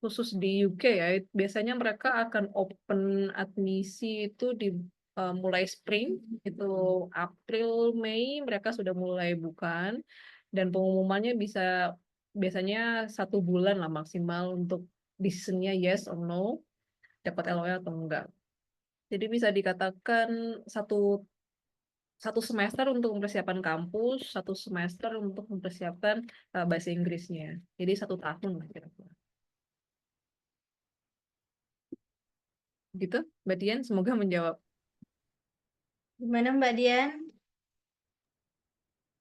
khusus di UK ya, biasanya mereka akan open admisi itu di mulai spring, itu April, Mei, mereka sudah mulai bukan, dan pengumumannya biasanya 1 bulan lah maksimal untuk decisionnya yes or no, dapat LOE atau enggak. Jadi bisa dikatakan satu semester untuk mempersiapkan kampus, 1 semester untuk mempersiapkan bahasa Inggrisnya. Jadi 1 tahun lah kira-kira. Gitu, Mbak Dian, semoga menjawab. Gimana Mbak Dian?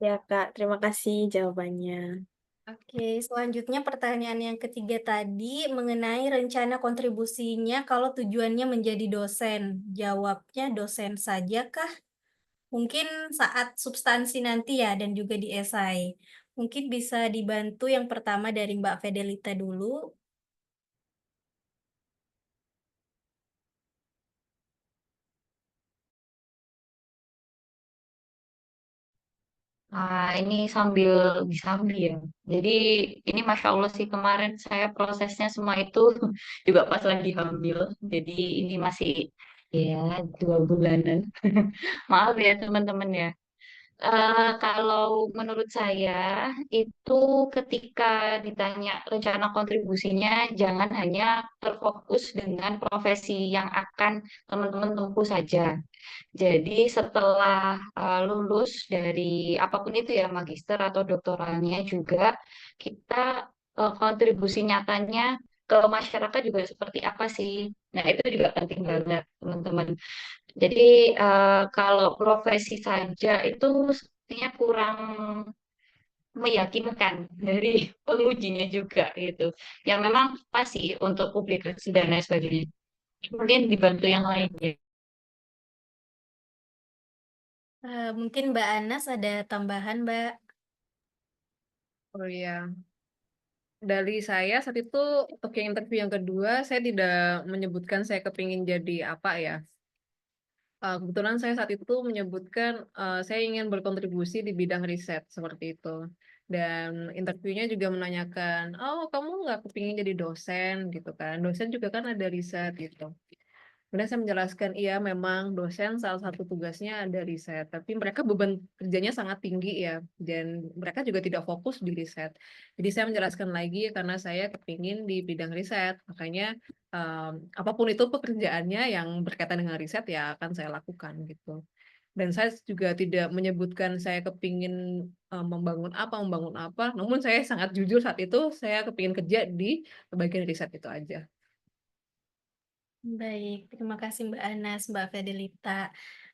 Ya, Kak. Terima kasih jawabannya. Oke, selanjutnya pertanyaan yang ketiga tadi mengenai rencana kontribusinya kalau tujuannya menjadi dosen. Jawabnya dosen saja kah? Mungkin saat substansi nanti ya dan juga di esai. Mungkin bisa dibantu yang pertama dari Mbak Fedelita dulu. Ini sambil disambi ya. Jadi ini Masya Allah sih kemarin saya prosesnya semua itu juga pas lagi hamil. Jadi ini masih ya 2 bulanan. Maaf ya teman-teman ya. Kalau menurut saya itu ketika ditanya rencana kontribusinya jangan hanya terfokus dengan profesi yang akan teman-teman tempuh saja. Jadi setelah lulus dari apapun itu ya magister atau doktoralnya juga kita kontribusi nyatanya ke masyarakat juga seperti apa sih? Nah itu juga penting banget teman-teman. Jadi kalau profesi saja itu sepertinya kurang meyakinkan dari pengujinya juga gitu. Yang memang pasti untuk publikasi dan lain sebagainya. Mungkin dibantu yang lainnya. Mungkin Mbak Anas ada tambahan, Mbak. Oh iya, dari saya saat itu untuk yang interview yang kedua, saya tidak menyebutkan saya kepingin jadi apa ya. Kebetulan saya saat itu menyebutkan saya ingin berkontribusi di bidang riset seperti itu. Dan interviewnya juga menanyakan, oh kamu nggak kepingin jadi dosen gitu kan? Dosen juga kan ada riset gitu. Kemudian saya menjelaskan, iya memang dosen salah satu tugasnya ada riset, tapi mereka beban kerjanya sangat tinggi ya, dan mereka juga tidak fokus di riset. Jadi saya menjelaskan lagi karena saya kepingin di bidang riset, makanya apapun itu pekerjaannya yang berkaitan dengan riset ya akan saya lakukan gitu. Dan saya juga tidak menyebutkan saya kepingin membangun apa, namun saya sangat jujur saat itu saya kepingin kerja di bagian riset itu aja. Baik, terima kasih Mbak Anas, Mbak Fedelita.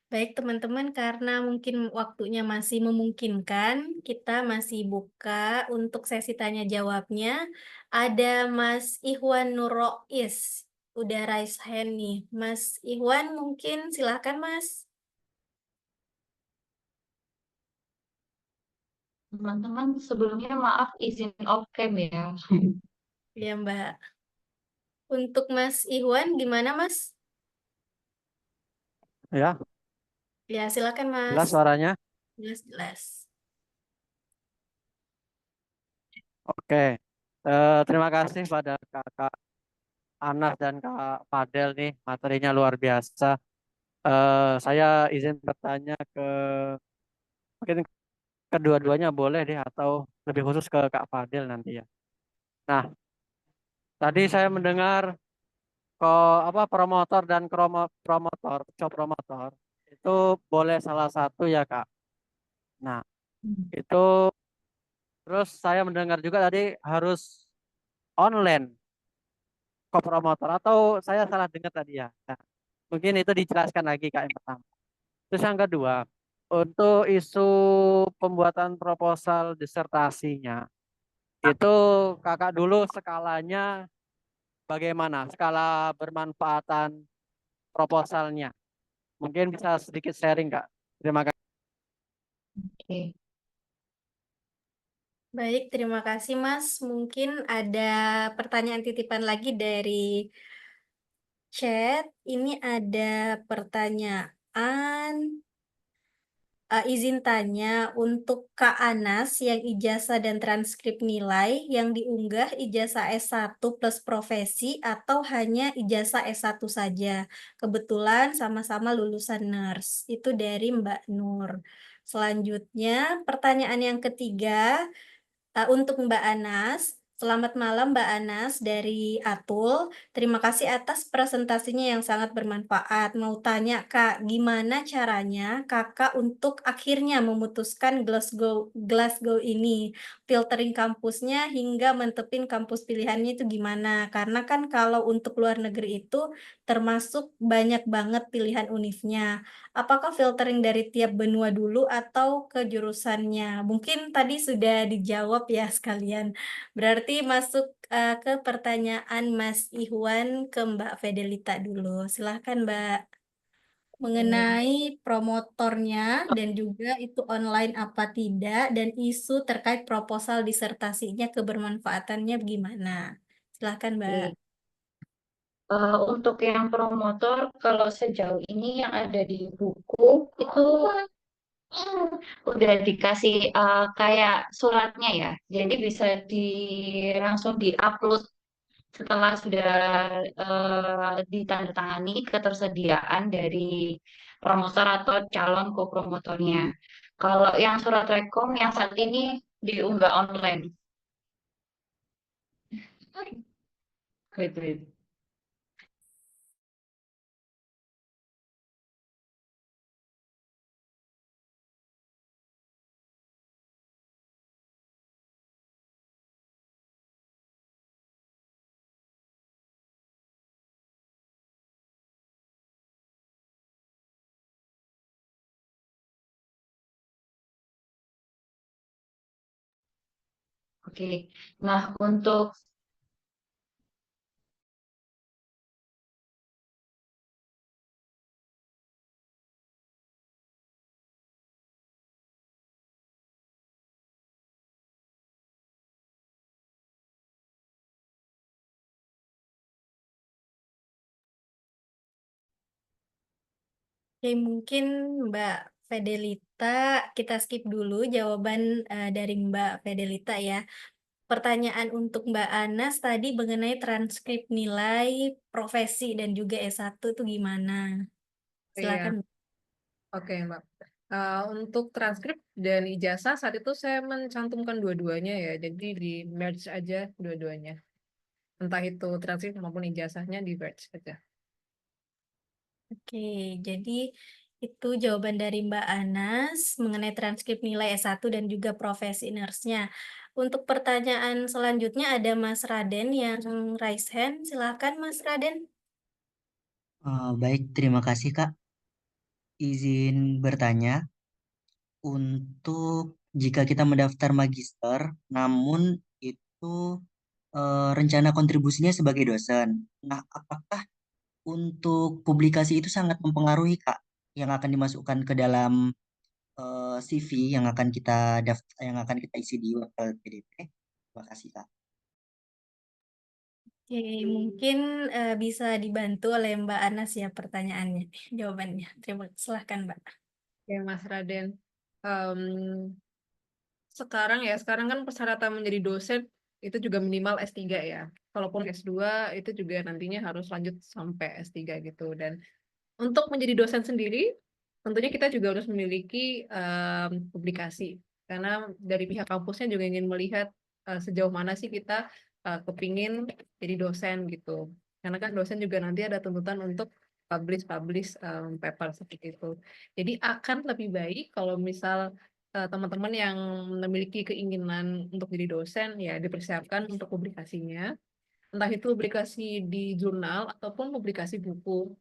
Baik teman-teman, karena mungkin waktunya masih memungkinkan, kita masih buka untuk sesi tanya jawabnya. Ada Mas Ihwan Nurrois, udah raise hand nih. Mas Ihwan mungkin silakan Mas. Teman-teman, sebelumnya maaf izin off cam ya. Ya Mbak. Untuk Mas Ihwan gimana Mas? Ya, Ya silakan jelas Mas. suaranya. Jelas-jelas. Oke. Terima kasih pada Kakak Anas dan Kak Fadel nih, materinya luar biasa. Saya izin bertanya ke mungkin kedua-duanya boleh deh atau lebih khusus ke Kak Fadel nanti ya. Nah, tadi saya mendengar kok apa promotor dan promotor, job promotor itu boleh salah satu ya Kak. Nah, itu terus saya mendengar juga tadi harus online ke promotor atau saya salah dengar tadi ya. Nah, mungkin itu dijelaskan lagi Kak yang pertama. Terus yang kedua, untuk isu pembuatan proposal disertasinya, itu kakak dulu skalanya bagaimana? Skala bermanfaatan proposalnya. Mungkin bisa sedikit sharing Kak. Terima kasih. Oke. Baik, terima kasih Mas. Mungkin ada pertanyaan titipan lagi dari chat. Ini ada pertanyaan. Izin tanya, untuk Kak Anas yang ijazah dan transkrip nilai yang diunggah ijazah S1 plus profesi atau hanya ijazah S1 saja? Kebetulan sama-sama lulusan nurse. Itu dari Mbak Nur. Selanjutnya, pertanyaan yang ketiga, untuk Mbak Anas. Selamat malam Mbak Anas dari Atul. Terima kasih atas presentasinya yang sangat bermanfaat. Mau tanya Kak, gimana caranya Kakak untuk akhirnya memutuskan Glasgow ini? Filtering kampusnya hingga mentepin kampus pilihannya itu gimana? Karena kan kalau untuk luar negeri itu termasuk banyak banget pilihan univnya. Apakah filtering dari tiap benua dulu atau ke jurusannya? Mungkin tadi sudah dijawab ya sekalian. Berarti masuk ke pertanyaan Mas Ihwan ke Mbak Fedelita dulu. Silahkan Mbak. Mengenai promotornya dan juga itu online apa tidak dan isu terkait proposal disertasinya kebermanfaatannya gimana? Silahkan Mbak. Oke. Untuk yang promotor, kalau sejauh ini yang ada di buku itu udah dikasih kayak suratnya ya, jadi bisa langsung diupload setelah sudah ditandatangani ketersediaan dari promotor atau calon kopromotornya. Kalau yang surat rekom yang saat ini diunggah online. Wait, wait. Oke, nah untuk Oke, mungkin Mbak Fedelita, kita skip dulu jawaban dari Mbak Fedelita ya. Pertanyaan untuk Mbak Anas tadi mengenai transkrip nilai profesi dan juga S1 itu gimana? Iya, Silakan. oke Mbak. Untuk transkrip dan ijazah saat itu saya mencantumkan dua-duanya ya, jadi di merge aja dua-duanya. Entah itu transkrip maupun ijazahnya di merge aja. Oke, jadi itu jawaban dari Mbak Anas mengenai transkrip nilai S1 dan juga profesi nurse-nya. Untuk pertanyaan selanjutnya ada Mas Raden yang raise hand. Silakan Mas Raden. Baik, terima kasih Kak. izin bertanya untuk jika kita mendaftar magister, namun itu rencana kontribusinya sebagai dosen. Nah, apakah untuk publikasi itu sangat mempengaruhi Kak yang akan dimasukkan ke dalam CV yang akan kita isi di web LPDP? Terima kasih Kak. Oke, mungkin bisa dibantu oleh Mbak Anas ya pertanyaannya, jawabannya. Silahkan Mbak. Ya, Mas Raden. Em, sekarang kan persyaratan menjadi dosen itu juga minimal S3 ya. Kalaupun S2 itu juga nantinya harus lanjut sampai S3 gitu. Dan untuk menjadi dosen sendiri, tentunya kita juga harus memiliki publikasi. Karena dari pihak kampusnya juga ingin melihat sejauh mana sih kita kepingin jadi dosen gitu. Karena kan dosen juga nanti ada tuntutan untuk publish paper seperti itu. Jadi akan lebih baik kalau misal teman-teman yang memiliki keinginan untuk jadi dosen ya dipersiapkan untuk publikasinya. Entah itu publikasi di jurnal ataupun publikasi buku,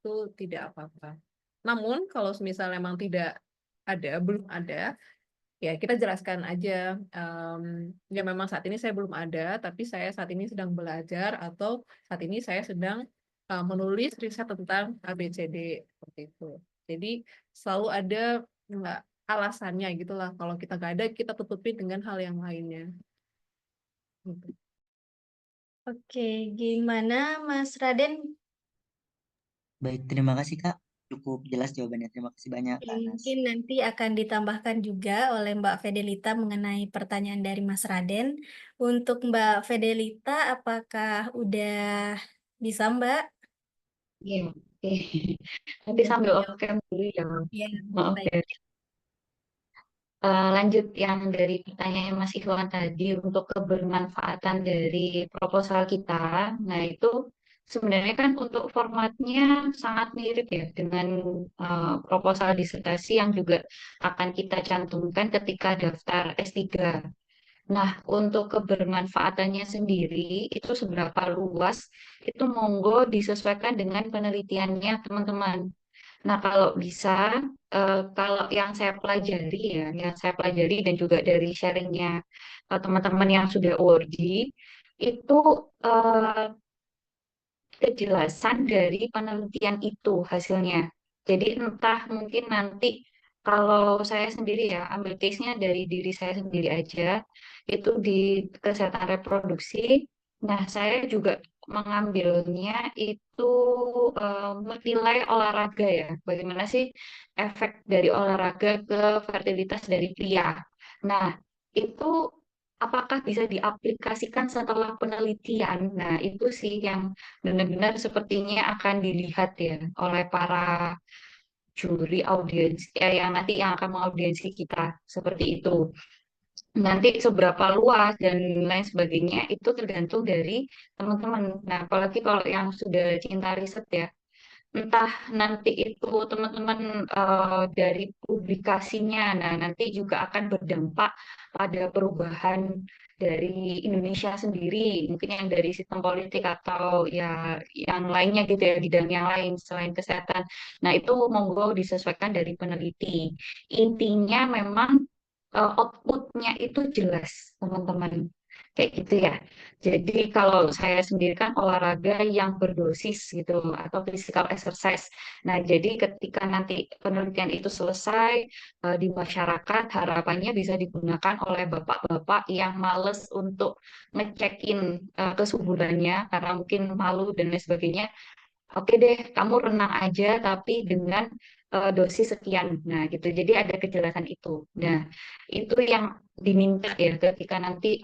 itu tidak apa-apa. Namun kalau misal memang belum ada, ya kita jelaskan aja, ya memang saat ini saya belum ada, tapi saya saat ini sedang belajar atau saat ini saya sedang menulis riset tentang ABCD seperti itu. Jadi selalu ada nggak alasannya gitulah. Kalau kita nggak ada, kita tutupin dengan hal yang lainnya. Gitu. Oke, gimana Mas Raden? Baik, terima kasih Kak. Cukup jelas jawabannya. Terima kasih banyak Kak Anas. Mungkin nanti akan ditambahkan juga oleh Mbak Fedelita mengenai pertanyaan dari Mas Raden. Untuk Mbak Fedelita, apakah udah bisa Mbak? Iya, oke. Nanti sambil off cam dulu ya. Iya, Maaf baik. ya. Lanjut yang dari pertanyaan Mas Ikhwan tadi untuk kebermanfaatan dari proposal kita. Nah, itu sebenarnya kan untuk formatnya sangat mirip ya dengan proposal disertasi yang juga akan kita cantumkan ketika daftar S3. Nah, untuk kebermanfaatannya sendiri itu seberapa luas, itu monggo disesuaikan dengan penelitiannya teman-teman. Nah, kalau bisa, kalau yang saya pelajari ya, yang saya pelajari dan juga dari sharingnya teman-teman yang sudah awardee, itu eh, kejelasan dari penelitian itu hasilnya. Jadi entah mungkin nanti kalau saya sendiri ya, ambil case-nya dari diri saya sendiri aja, itu di kesehatan reproduksi. Nah, saya juga mengambilnya itu menilai olahraga ya. Bagaimana sih efek dari olahraga ke fertilitas dari pria. Nah, itu apakah bisa diaplikasikan setelah penelitian? Nah, itu sih yang benar-benar sepertinya akan dilihat ya oleh para juri audiens yang nanti yang akan mengaudiensi kita seperti itu. Nanti seberapa luas dan lain sebagainya itu tergantung dari teman-teman. Nah, apalagi kalau yang sudah cinta riset ya, entah nanti itu teman-teman dari publikasinya, nah nanti juga akan berdampak pada perubahan dari Indonesia sendiri, mungkin yang dari sistem politik atau ya yang lainnya gitu ya, bidang yang lain selain kesehatan. Nah, itu monggo disesuaikan dari peneliti. Intinya memang outputnya itu jelas, teman-teman. Kayak gitu ya. Jadi kalau saya sendiri kan olahraga yang berdosis gitu atau physical exercise. Nah, jadi ketika nanti penelitian itu selesai di masyarakat, harapannya bisa digunakan oleh bapak-bapak yang males untuk ngecekin kesuburannya karena mungkin malu dan lain sebagainya. Oke deh, kamu renang aja tapi dengan dosis sekian. Nah, gitu. Jadi ada kejelasan itu. Nah, itu yang diminta ya ketika nanti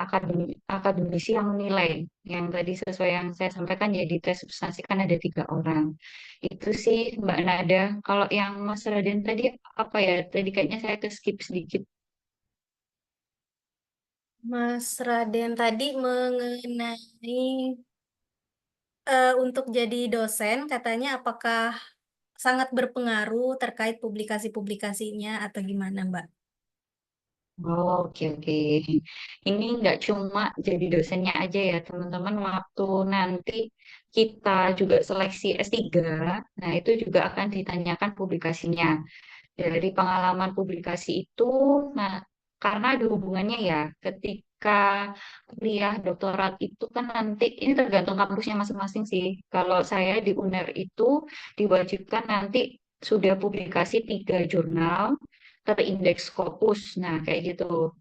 akademisi yang menilai. Yang tadi sesuai yang saya sampaikan ya di tes substansi kan ada 3 orang. Itu sih Mbak Nada. Kalau yang Mas Raden tadi apa ya? Tadi kayaknya saya ke skip sedikit. Mas Raden tadi mengenai untuk jadi dosen, katanya apakah sangat berpengaruh terkait publikasi-publikasinya atau gimana, Mbak? Oh, oke, oke. Ini nggak cuma jadi dosennya aja ya, teman-teman. Waktu nanti kita juga seleksi S3, nah itu juga akan ditanyakan publikasinya. Dari pengalaman publikasi itu, nah karena ada hubungannya ya, ketika kuliah doktorat itu kan nanti, ini tergantung kampusnya masing-masing sih. Kalau saya di UNER itu diwajibkan nanti sudah publikasi 3 jurnal terindeks Scopus, nah kayak gitu.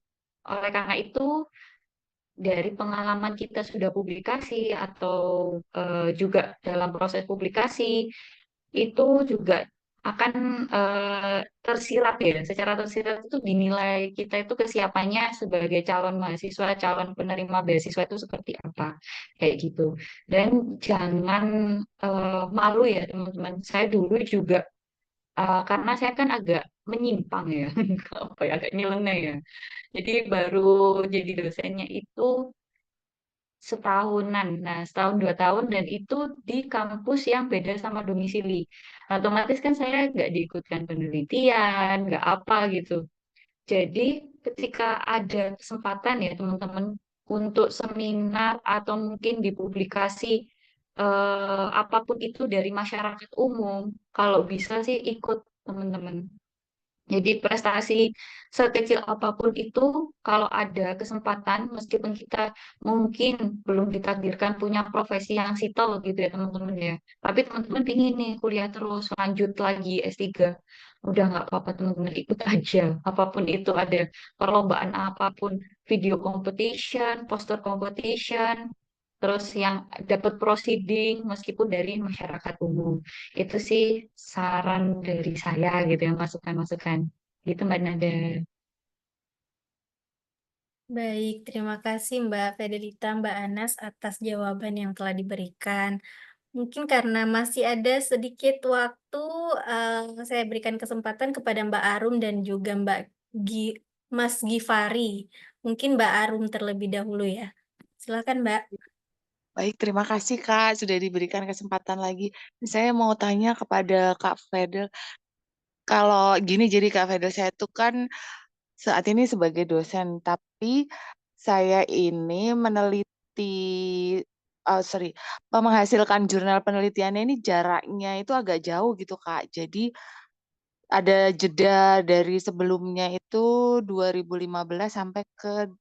Oleh karena itu, dari pengalaman kita sudah publikasi atau juga dalam proses publikasi itu juga akan tersirat ya, secara tersirat itu dinilai kita itu kesiapannya sebagai calon mahasiswa, calon penerima beasiswa itu seperti apa, kayak gitu. Dan jangan malu ya teman-teman. Saya dulu juga karena saya kan agak menyimpang ya, apa ya, agak nyeleneh ya. Jadi baru jadi dosennya itu setahunan. Nah, setahun 2 tahun dan itu di kampus yang beda sama domisili. Nah, otomatis kan saya nggak diikutkan penelitian, nggak apa gitu. Jadi ketika ada kesempatan ya teman-teman untuk seminar atau mungkin dipublikasi apapun itu dari masyarakat umum, kalau bisa sih ikut teman-teman. Jadi prestasi sekecil apapun itu, kalau ada kesempatan, meskipun kita mungkin belum ditakdirkan punya profesi yang sitel gitu ya teman-teman ya. Tapi teman-teman pingin nih kuliah terus, lanjut lagi S3. Udah nggak apa-apa teman-teman, ikut aja. Apapun itu ada perlombaan apapun, video competition, poster competition, terus yang dapat proceeding meskipun dari masyarakat umum. Itu sih saran dari saya gitu ya, masukan-masukan. Gitu Mbak Nada. Baik, terima kasih Mbak Fidelita, Mbak Anas atas jawaban yang telah diberikan. Mungkin karena masih ada sedikit waktu, saya berikan kesempatan kepada Mbak Arum dan juga Mas Gifari. Mungkin Mbak Arum terlebih dahulu ya. Silakan Mbak. Baik, terima kasih Kak sudah diberikan kesempatan lagi. Saya mau tanya kepada Kak Fedel, kalau gini jadi Kak Fedel, saya tuh kan saat ini sebagai dosen, tapi saya ini meneliti, sorry, menghasilkan jurnal penelitiannya ini jaraknya itu agak jauh gitu Kak. Jadi ada jeda dari sebelumnya itu 2015 sampai ke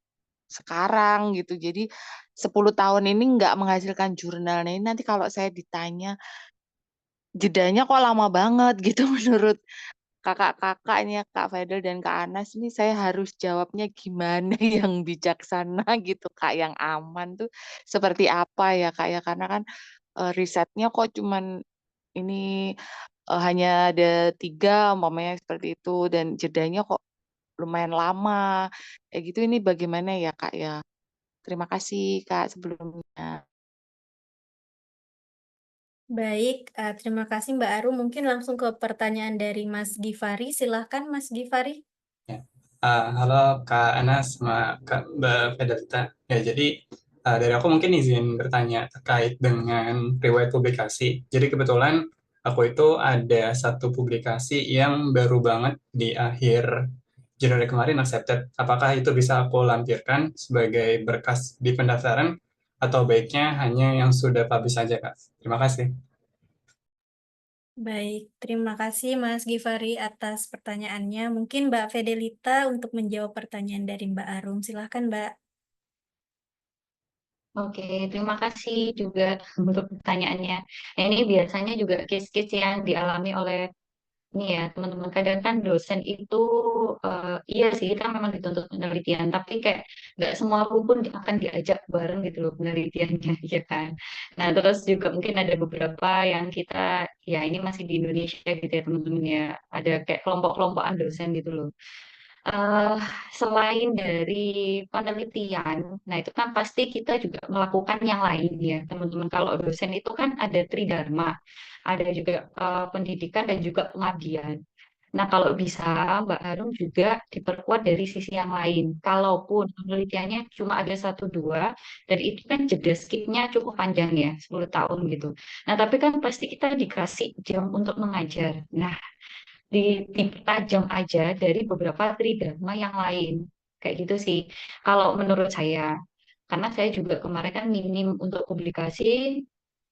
sekarang gitu. Jadi 10 tahun ini nggak menghasilkan jurnal. Nah, ini nanti kalau saya ditanya, jedanya kok lama banget gitu menurut kakak-kakak ini ya, Kak Fadel dan Kak Anas, ini saya harus jawabnya gimana yang bijaksana gitu Kak, yang aman tuh seperti apa ya Kak ya? Karena kan risetnya kok cuman ini hanya ada 3 umpamanya seperti itu dan jedanya kok lumayan lama. Kayak gitu ini bagaimana ya Kak ya? Terima kasih Kak sebelumnya. Baik, terima kasih Mbak Arum. Mungkin langsung ke pertanyaan dari Mas Gifari. Silahkan Mas Gifari. Ya. Halo Kak Anas sama Mbak Fidelita. Ya, jadi dari aku mungkin izin bertanya terkait dengan riwayat publikasi. Jadi kebetulan aku itu ada satu publikasi yang baru banget di akhir Januari kemarin accepted. Apakah itu bisa aku lampirkan sebagai berkas di pendaftaran atau baiknya hanya yang sudah publish saja, Kak? Terima kasih. Baik, terima kasih Mas Gifari atas pertanyaannya. Mungkin Mbak Fidelita untuk menjawab pertanyaan dari Mbak Arum. Silahkan Mbak. Oke, terima kasih juga untuk pertanyaannya. Nah, ini biasanya juga case-case yang dialami oleh ini ya teman-teman. Kadang kan dosen itu iya sih kita memang dituntut penelitian, tapi kayak nggak semua pun akan diajak bareng gitu loh penelitiannya, ya kan. Nah terus juga mungkin ada beberapa yang kita ya ini masih di Indonesia gitu ya teman-teman ya. Ada kayak kelompok-kelompokan dosen gitu loh. eh Selain dari penelitian, nah itu kan pasti kita juga melakukan yang lain ya, teman-teman. Kalau dosen itu kan ada tridharma, ada juga pendidikan dan juga pengabdian. Nah, kalau bisa Mbak Harum juga diperkuat dari sisi yang lain. Kalaupun penelitiannya cuma ada 1-2, dan itu kan jeda skipnya cukup panjang ya, 10 tahun gitu. Nah, tapi kan pasti kita dikasih jam untuk mengajar. Nah, dipertajam aja dari beberapa tridharma yang lain. Kayak gitu sih. Kalau menurut saya, karena saya juga kemarin kan minim untuk publikasi,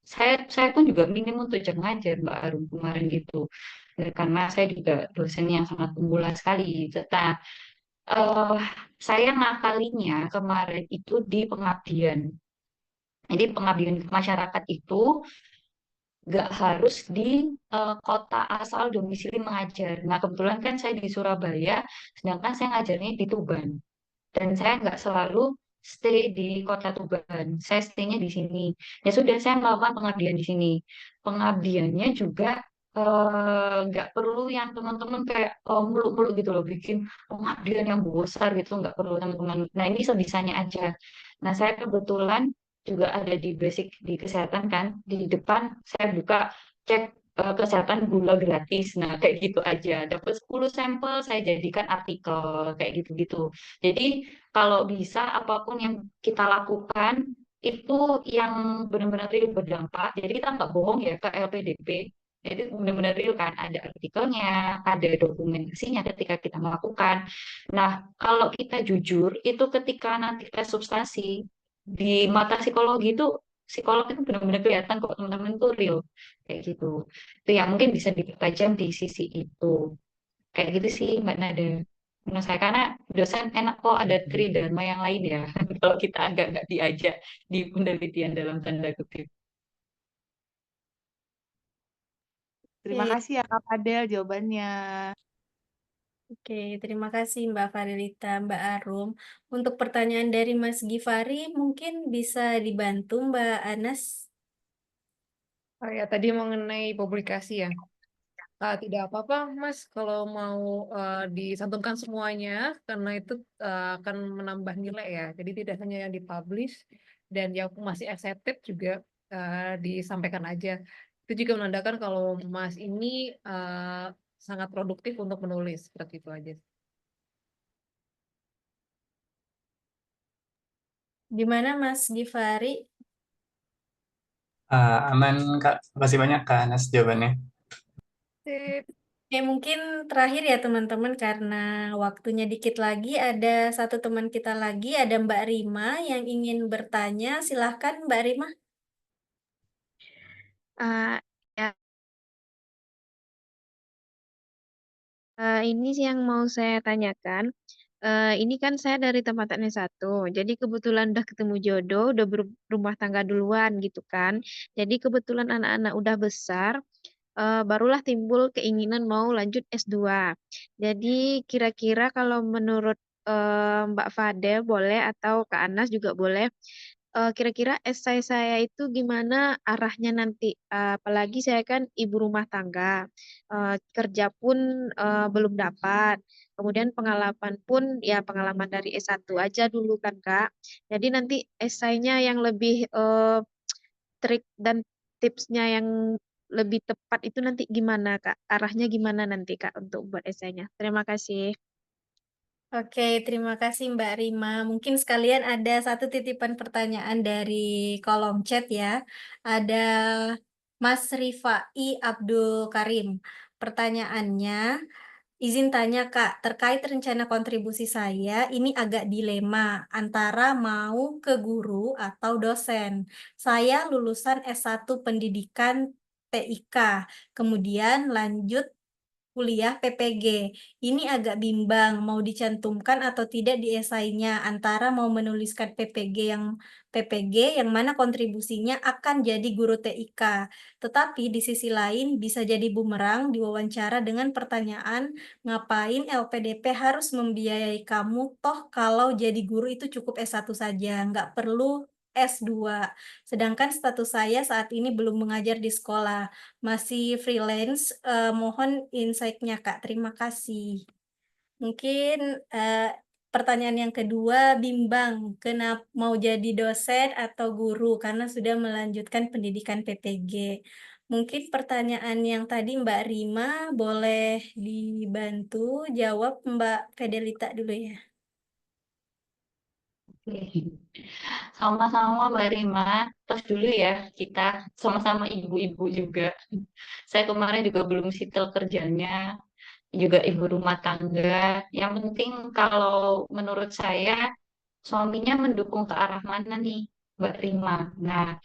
saya pun juga minim untuk jam ngajar Mbak Arum kemarin gitu. Karena saya juga dosen yang sangat unggulan sekali. Nah, eh, saya ngakalinya kemarin itu di pengabdian. Jadi pengabdian ke masyarakat itu nggak harus di kota asal domisili mengajar. Nah, kebetulan kan saya di Surabaya, sedangkan saya ngajarnya di Tuban. Dan saya nggak selalu stay di kota Tuban. Saya stay-nya di sini. Ya sudah, saya melakukan pengabdian di sini. Pengabdiannya juga nggak perlu yang teman-teman kayak muluk-muluk gitu loh, bikin pengabdian yang besar gitu, nggak perlu teman-teman. Nah, ini sebisanya aja. Nah, saya kebetulan juga ada di basic di kesehatan kan. Di depan saya buka cek kesehatan gula gratis. Nah, kayak gitu aja. Dapat 10 sampel, saya jadikan artikel kayak gitu-gitu. Jadi kalau bisa apapun yang kita lakukan itu yang benar-benar real berdampak. Jadi kita nggak bohong ya ke LPDP. Jadi benar-benar real kan, ada artikelnya, ada dokumentasinya ketika kita melakukan. Nah, kalau kita jujur itu ketika nanti tes substansi di mata psikologi itu psikolog itu benar-benar kelihatan kok teman-teman itu real kayak gitu. Itu yang mungkin bisa dipertajam di sisi itu. Kayak gitu sih Mbak Nada. Menurut saya karena dosen enak kok ada tridharma yang lain ya. Kalau kita agak nggak diajak di penelitian dalam tanda kutip. Terima Oke, kasih ya Kak Padel jawabannya. oke, terima kasih Mbak Farilita, Mbak Arum. Untuk pertanyaan dari Mas Gifari, mungkin bisa dibantu Mbak Anas. Oh ya, tadi mengenai publikasi ya. Tidak apa-apa, Mas, kalau mau disantumkan semuanya, karena itu akan menambah nilai ya. Jadi tidak hanya yang dipublish dan yang masih accepted juga disampaikan aja. Itu juga menandakan kalau Mas ini sangat produktif untuk menulis, seperti itu aja. Gimana Mas Gifari? Aman, Kak. Makasih banyak, Kak Anas, jawabannya. Sip. Oke, mungkin terakhir ya teman-teman, karena waktunya dikit lagi, ada satu teman kita lagi, ada Mbak Rima yang ingin bertanya. Silahkan Mbak Rima. Eh, ya, ini sih yang mau saya tanyakan. Ini kan saya dari tempat S1, jadi kebetulan udah ketemu jodoh, udah berumah tangga duluan gitu kan. Jadi kebetulan anak-anak udah besar, barulah timbul keinginan mau lanjut S2. Jadi kira-kira kalau menurut Mbak Fadel boleh atau Kak Anas juga boleh, kira-kira esai saya itu gimana arahnya nanti? Apalagi saya kan ibu rumah tangga, kerja pun belum dapat. Kemudian pengalaman pun ya pengalaman dari S1 aja dulu kan Kak. Jadi nanti esainya yang lebih trik dan tipsnya yang lebih tepat itu nanti gimana Kak? Arahnya gimana nanti Kak untuk buat esainya? Terima kasih. Oke, terima kasih Mbak Rima. Mungkin sekalian ada satu titipan pertanyaan dari kolom chat ya. Ada Mas Rifai Abdul Karim. Pertanyaannya, izin tanya Kak, terkait rencana kontribusi saya, ini agak dilema antara mau ke guru atau dosen. Saya lulusan S1 Pendidikan TIK, kemudian lanjut kuliah PPG. Ini agak bimbang mau dicantumkan atau tidak di esainya antara mau menuliskan PPG yang mana kontribusinya akan jadi guru TIK. Tetapi di sisi lain bisa jadi bumerang diwawancara dengan pertanyaan ngapain LPDP harus membiayai kamu toh kalau jadi guru itu cukup S1 saja, nggak perlu S2. Sedangkan status saya saat ini belum mengajar di sekolah, masih freelance. Mohon insight-nya, Kak. Terima kasih. Mungkin pertanyaan yang kedua, bimbang kenapa mau jadi dosen atau guru karena sudah melanjutkan pendidikan PPG. Mungkin pertanyaan yang tadi Mbak Rima boleh dibantu jawab Mbak Fedelita dulu ya. Oke. Sama-sama Mbak Rima, terus dulu ya kita sama-sama ibu-ibu juga. Saya kemarin juga belum settle kerjanya, juga ibu rumah tangga. Yang penting kalau menurut saya suaminya mendukung ke arah mana nih, Mbak Rima. Nah,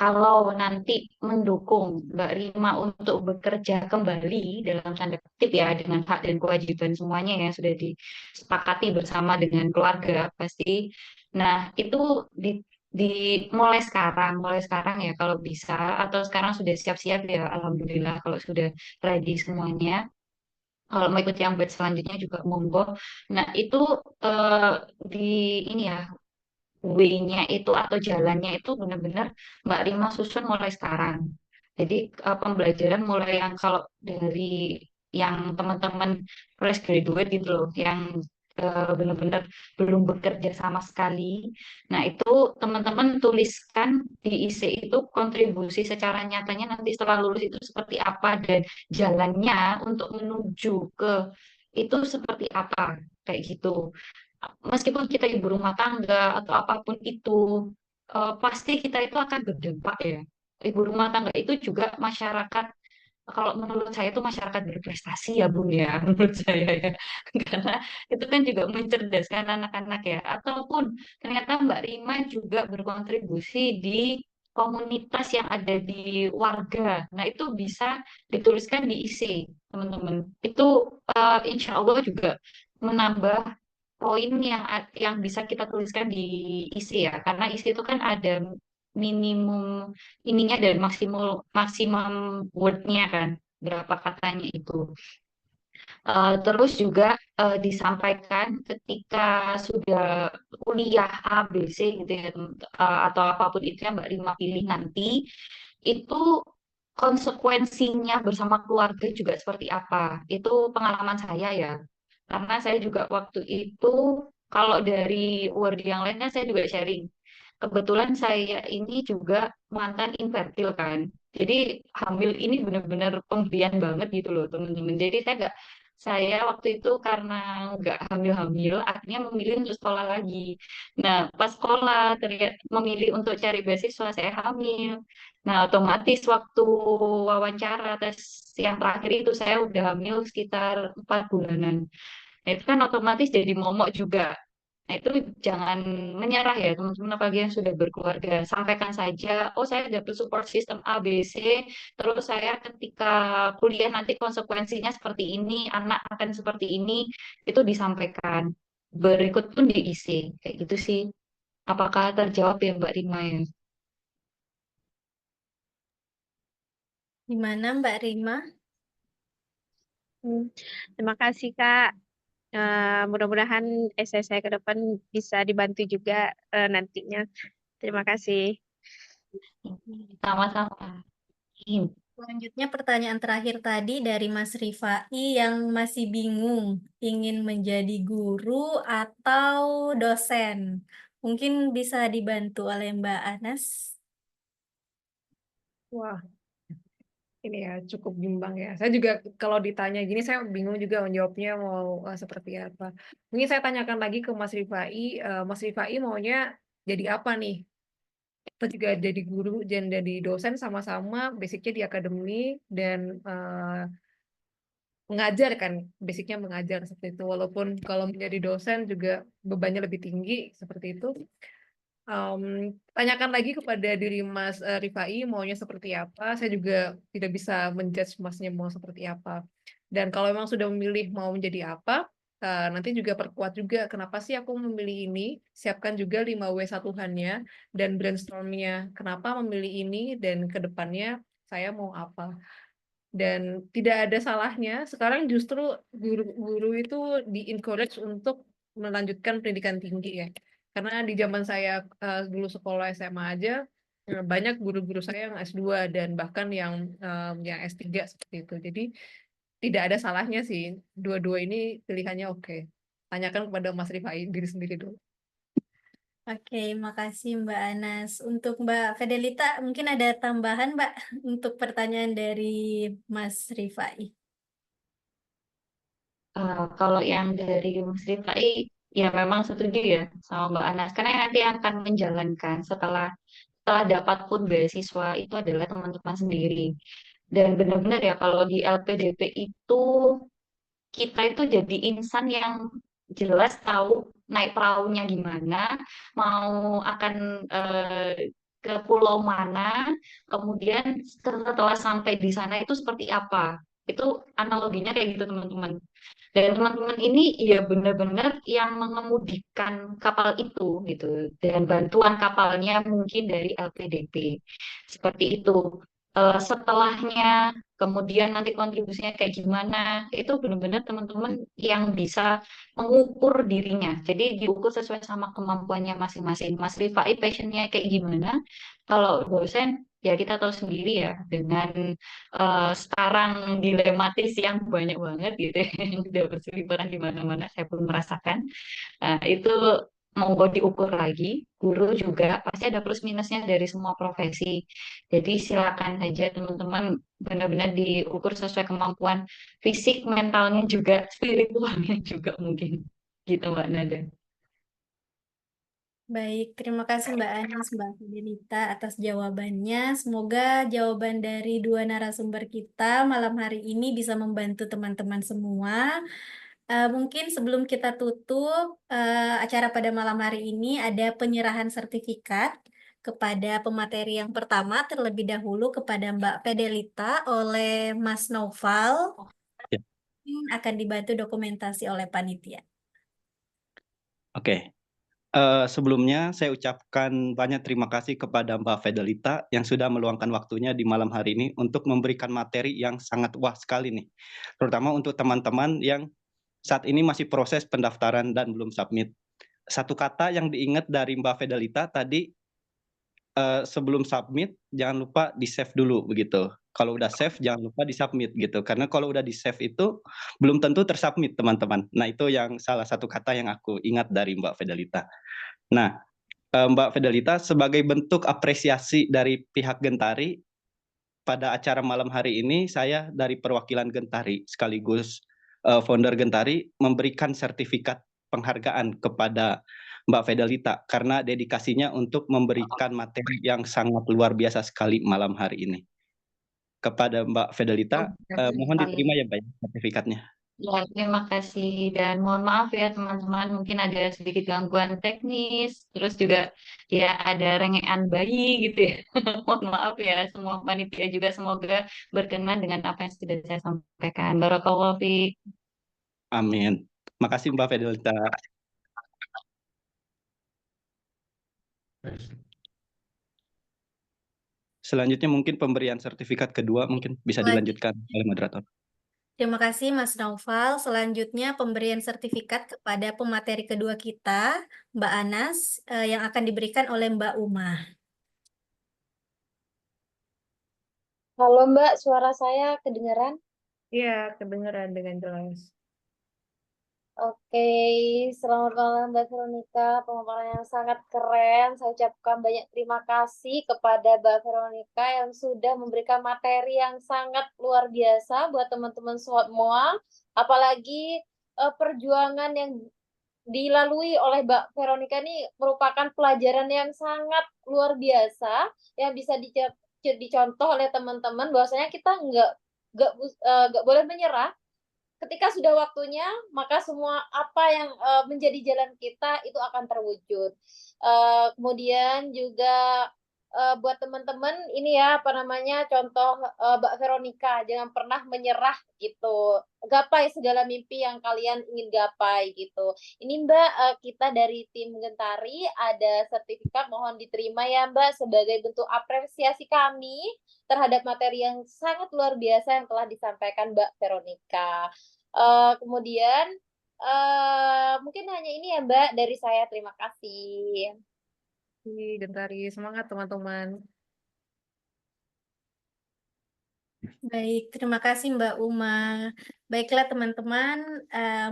kalau nanti mendukung Mbak Rima untuk bekerja kembali dalam tanda kutip ya dengan hak dan kewajiban semuanya yang sudah disepakati bersama dengan keluarga pasti. Nah, itu mulai sekarang ya kalau bisa atau sekarang sudah siap-siap ya alhamdulillah kalau sudah ready semuanya. Kalau mau ikut yang batch selanjutnya juga monggo. Nah, itu eh, di ini ya way-nya itu atau jalannya itu benar-benar Mbak Rima susun mulai sekarang. Jadi pembelajaran mulai yang kalau dari yang teman-teman fresh graduate gitu loh, yang benar-benar belum bekerja sama sekali. Nah, itu teman-teman tuliskan di IC itu kontribusi secara nyatanya nanti setelah lulus itu seperti apa dan jalannya untuk menuju ke itu seperti apa kayak gitu meskipun kita ibu rumah tangga atau apapun itu, pasti kita itu akan berdampak ya. Ibu rumah tangga itu juga masyarakat, kalau menurut saya itu masyarakat berprestasi ya Bun ya, menurut saya ya. Karena itu kan juga mencerdaskan anak-anak ya. Ataupun ternyata Mbak Rima juga berkontribusi di komunitas yang ada di warga. Nah, itu bisa dituliskan di IC, teman-teman. Itu insya Allah juga menambah poin yang bisa kita tuliskan di isi ya karena isi itu kan ada minimum ininya dan maksimum maksimum wordnya kan berapa katanya itu. Terus juga disampaikan ketika sudah kuliah A B C gitu ya atau apapun itu yang Mbak Rima pilih nanti itu konsekuensinya bersama keluarga juga seperti apa itu pengalaman saya ya karena saya juga waktu itu kalau dari word yang lainnya saya juga sharing. Kebetulan saya ini juga mantan infertil kan. Jadi hamil ini benar-benar pemberian banget gitu loh teman-teman. Jadi saya waktu itu karena nggak hamil-hamil, akhirnya memilih untuk sekolah lagi. Nah, pas sekolah terlihat memilih untuk cari beasiswa saya hamil. Nah, otomatis waktu wawancara tes yang terakhir itu saya udah hamil sekitar 4 bulanan. Nah, itu kan otomatis jadi momok juga. Nah, itu jangan menyerah ya, teman-teman, apalagi yang sudah berkeluarga. Sampaikan saja, oh saya dapat support system A, B, C, terus saya ketika kuliah nanti konsekuensinya seperti ini, anak akan seperti ini, itu disampaikan. Berikut pun diisi, kayak gitu sih. Apakah terjawab ya Mbak Rima ya? Gimana Mbak Rima? Terima kasih Kak. Mudah-mudahan essay saya ke depan bisa dibantu juga nantinya. Terima kasih. Sama-sama. Selanjutnya pertanyaan terakhir tadi dari Mas Rifai yang masih bingung ingin menjadi guru atau dosen. Mungkin bisa dibantu oleh Mbak Anas. Wah, ini ya cukup bimbang ya. Saya juga kalau ditanya gini saya bingung juga menjawabnya mau seperti apa. Mungkin saya tanyakan lagi ke Mas Rifai, Mas Rifai maunya jadi apa nih? Kita juga jadi guru dan jadi dosen sama-sama basicnya di akademi dan mengajar kan, basicnya mengajar seperti itu. Walaupun kalau menjadi dosen juga bebannya lebih tinggi seperti itu. Tanyakan lagi kepada diri Mas Rifai maunya seperti apa. Saya juga tidak bisa menjudge Masnya mau seperti apa. Dan kalau memang sudah memilih mau menjadi apa, nanti juga perkuat juga kenapa sih aku memilih ini. Siapkan juga 5W1-nya dan brainstormnya kenapa memilih ini dan ke depannya saya mau apa. Dan tidak ada salahnya. Sekarang justru guru-guru itu di-encourage untuk melanjutkan pendidikan tinggi ya. Karena di zaman saya dulu sekolah SMA aja, banyak guru-guru saya yang S2 dan bahkan yang S3 seperti itu. Jadi tidak ada salahnya sih. Dua-dua ini pilihannya oke. Tanyakan kepada Mas Rifai diri sendiri dulu. Oke, makasih Mbak Anas. Untuk Mbak Fidelita, mungkin ada tambahan Mbak untuk pertanyaan dari Mas Rifai. Kalau yang dari Mas Rifai, ya memang setuju ya sama Mbak Anas. Karena yang nanti akan menjalankan setelah dapat pun beasiswa itu adalah teman-teman sendiri. Dan benar-benar ya kalau di LPDP itu kita itu jadi insan yang jelas tahu naik perahunya gimana, mau akan ke pulau mana, kemudian setelah sampai di sana itu seperti apa. Itu analoginya kayak gitu teman-teman. Dan teman-teman ini ya benar-benar yang mengemudikan kapal itu gitu. Dan bantuan kapalnya mungkin dari LPDP. Seperti itu. Setelahnya, kemudian nanti kontribusinya kayak gimana, itu benar-benar teman-teman yang bisa mengukur dirinya. Jadi diukur sesuai sama kemampuannya masing-masing. Mas Rifai passionnya kayak gimana? Kalau dosen, ya kita tahu sendiri ya, dengan sekarang dilematis yang banyak banget gitu ya, yang udah berseliweran di mana-mana, saya pun merasakan. Nah, itu monggo diukur lagi. Guru juga pasti ada plus minusnya dari semua profesi. Jadi silakan saja teman-teman benar-benar diukur sesuai kemampuan fisik, mentalnya juga, spiritualnya juga mungkin. Gitu Mbak Nada. Baik, terima kasih Mbak Anis, Mbak Fidelita atas jawabannya. Semoga jawaban dari dua narasumber kita malam hari ini bisa membantu teman-teman semua. Mungkin sebelum kita tutup acara pada malam hari ini ada penyerahan sertifikat kepada pemateri yang pertama terlebih dahulu kepada Mbak Fidelita oleh Mas Noval. Ya. Akan dibantu dokumentasi oleh panitia. Oke. Sebelumnya saya ucapkan banyak terima kasih kepada Mbak Fidelita yang sudah meluangkan waktunya di malam hari ini untuk memberikan materi yang sangat wah sekali nih. Terutama untuk teman-teman yang saat ini masih proses pendaftaran dan belum submit. Satu kata yang diingat dari Mbak Fidelita tadi, sebelum submit jangan lupa di-save dulu begitu. Kalau udah save jangan lupa di-submit gitu. Karena kalau udah di-save itu belum tentu tersubmit teman-teman. Nah, itu yang salah satu kata yang aku ingat dari Mbak Fidelita. Nah, Mbak Fidelita sebagai bentuk apresiasi dari pihak Gentari pada acara malam hari ini, saya dari perwakilan Gentari sekaligus founder Gentari memberikan sertifikat penghargaan kepada Mbak Fidelita karena dedikasinya untuk memberikan materi yang sangat luar biasa sekali malam hari ini. Kepada Mbak Fidelita, mohon diterima ya Mbak ya, sertifikatnya. Ya, terima kasih dan mohon maaf ya teman-teman, mungkin ada sedikit gangguan teknis, terus juga ya ada rengean bayi gitu ya. Mohon maaf ya semua panitia juga, semoga berkenan dengan apa yang sudah saya sampaikan. Barakallahu fiik. Amin. Makasih Mbak Fidelita. Selanjutnya mungkin pemberian sertifikat kedua mungkin bisa dilanjutkan oleh moderator. Terima kasih Mas Naufal. Selanjutnya pemberian sertifikat kepada pemateri kedua kita, Mbak Anas, yang akan diberikan oleh Mbak Uma. Halo Mbak, suara saya kedengaran? Iya, kedengaran dengan jelas. Oke, selamat malam Mbak Veronica, pemaparan yang sangat keren. Saya ucapkan banyak terima kasih kepada Mbak Veronica yang sudah memberikan materi yang sangat luar biasa buat teman-teman semua. Apalagi perjuangan yang dilalui oleh Mbak Veronica ini merupakan pelajaran yang sangat luar biasa yang bisa dicontoh oleh teman-teman bahwasanya kita nggak boleh menyerah. Ketika sudah waktunya, maka semua apa yang menjadi jalan kita itu akan terwujud. Kemudian juga buat teman-teman ini ya apa namanya contoh Mbak Veronica, jangan pernah menyerah gitu. Gapai segala mimpi yang kalian ingin gapai gitu. Ini Mbak, kita dari tim Gentari ada sertifikat, mohon diterima ya Mbak sebagai bentuk apresiasi kami terhadap materi yang sangat luar biasa yang telah disampaikan Mbak Veronica. Kemudian mungkin hanya ini ya Mbak dari saya, terima kasih. Gentari, semangat teman-teman. Baik, terima kasih Mbak Uma. Baiklah teman-teman,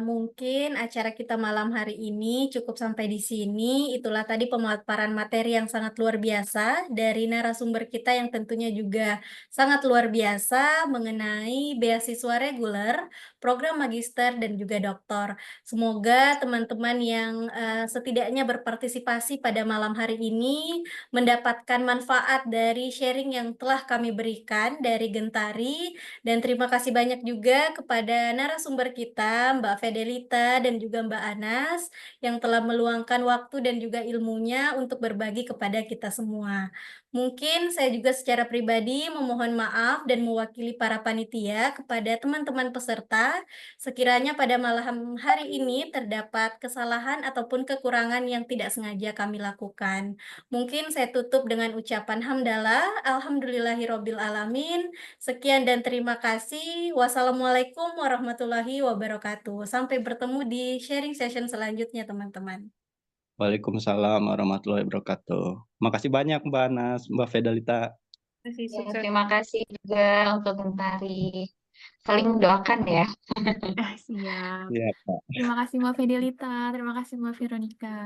mungkin acara kita malam hari ini cukup sampai di sini. Itulah tadi pemaparan materi yang sangat luar biasa dari narasumber kita yang tentunya juga sangat luar biasa mengenai beasiswa reguler program magister dan juga doktor. Semoga teman-teman yang setidaknya berpartisipasi pada malam hari ini mendapatkan manfaat dari sharing yang telah kami berikan dari Gentari, dan terima kasih banyak juga kepada narasumber kita, Mbak Fedelita dan juga Mbak Anas, yang telah meluangkan waktu dan juga ilmunya untuk berbagi kepada kita semua. Mungkin saya juga secara pribadi memohon maaf dan mewakili para panitia kepada teman-teman peserta, sekiranya pada malam hari ini terdapat kesalahan ataupun kekurangan yang tidak sengaja kami lakukan. Mungkin saya tutup dengan ucapan hamdalah, alhamdulillahirobbil alamin. Sekian dan terima kasih. Wassalamualaikum warahmatullahi wabarakatuh. Sampai bertemu di sharing session selanjutnya, teman-teman. Waalaikumsalam warahmatullahi wabarakatuh. Makasih banyak Mbak Anas, Mbak Fedelita. Ya, terima kasih juga untuk Gentari. Saling mendoakan ya. Siap. Iya, Pak. Terima kasih Mbak Fedelita, terima kasih Mbak Veronica.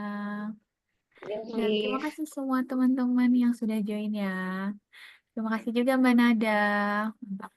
Dan terima Iya. kasih semua teman-teman yang sudah join ya. Terima kasih juga Mbak Nada. Mantap.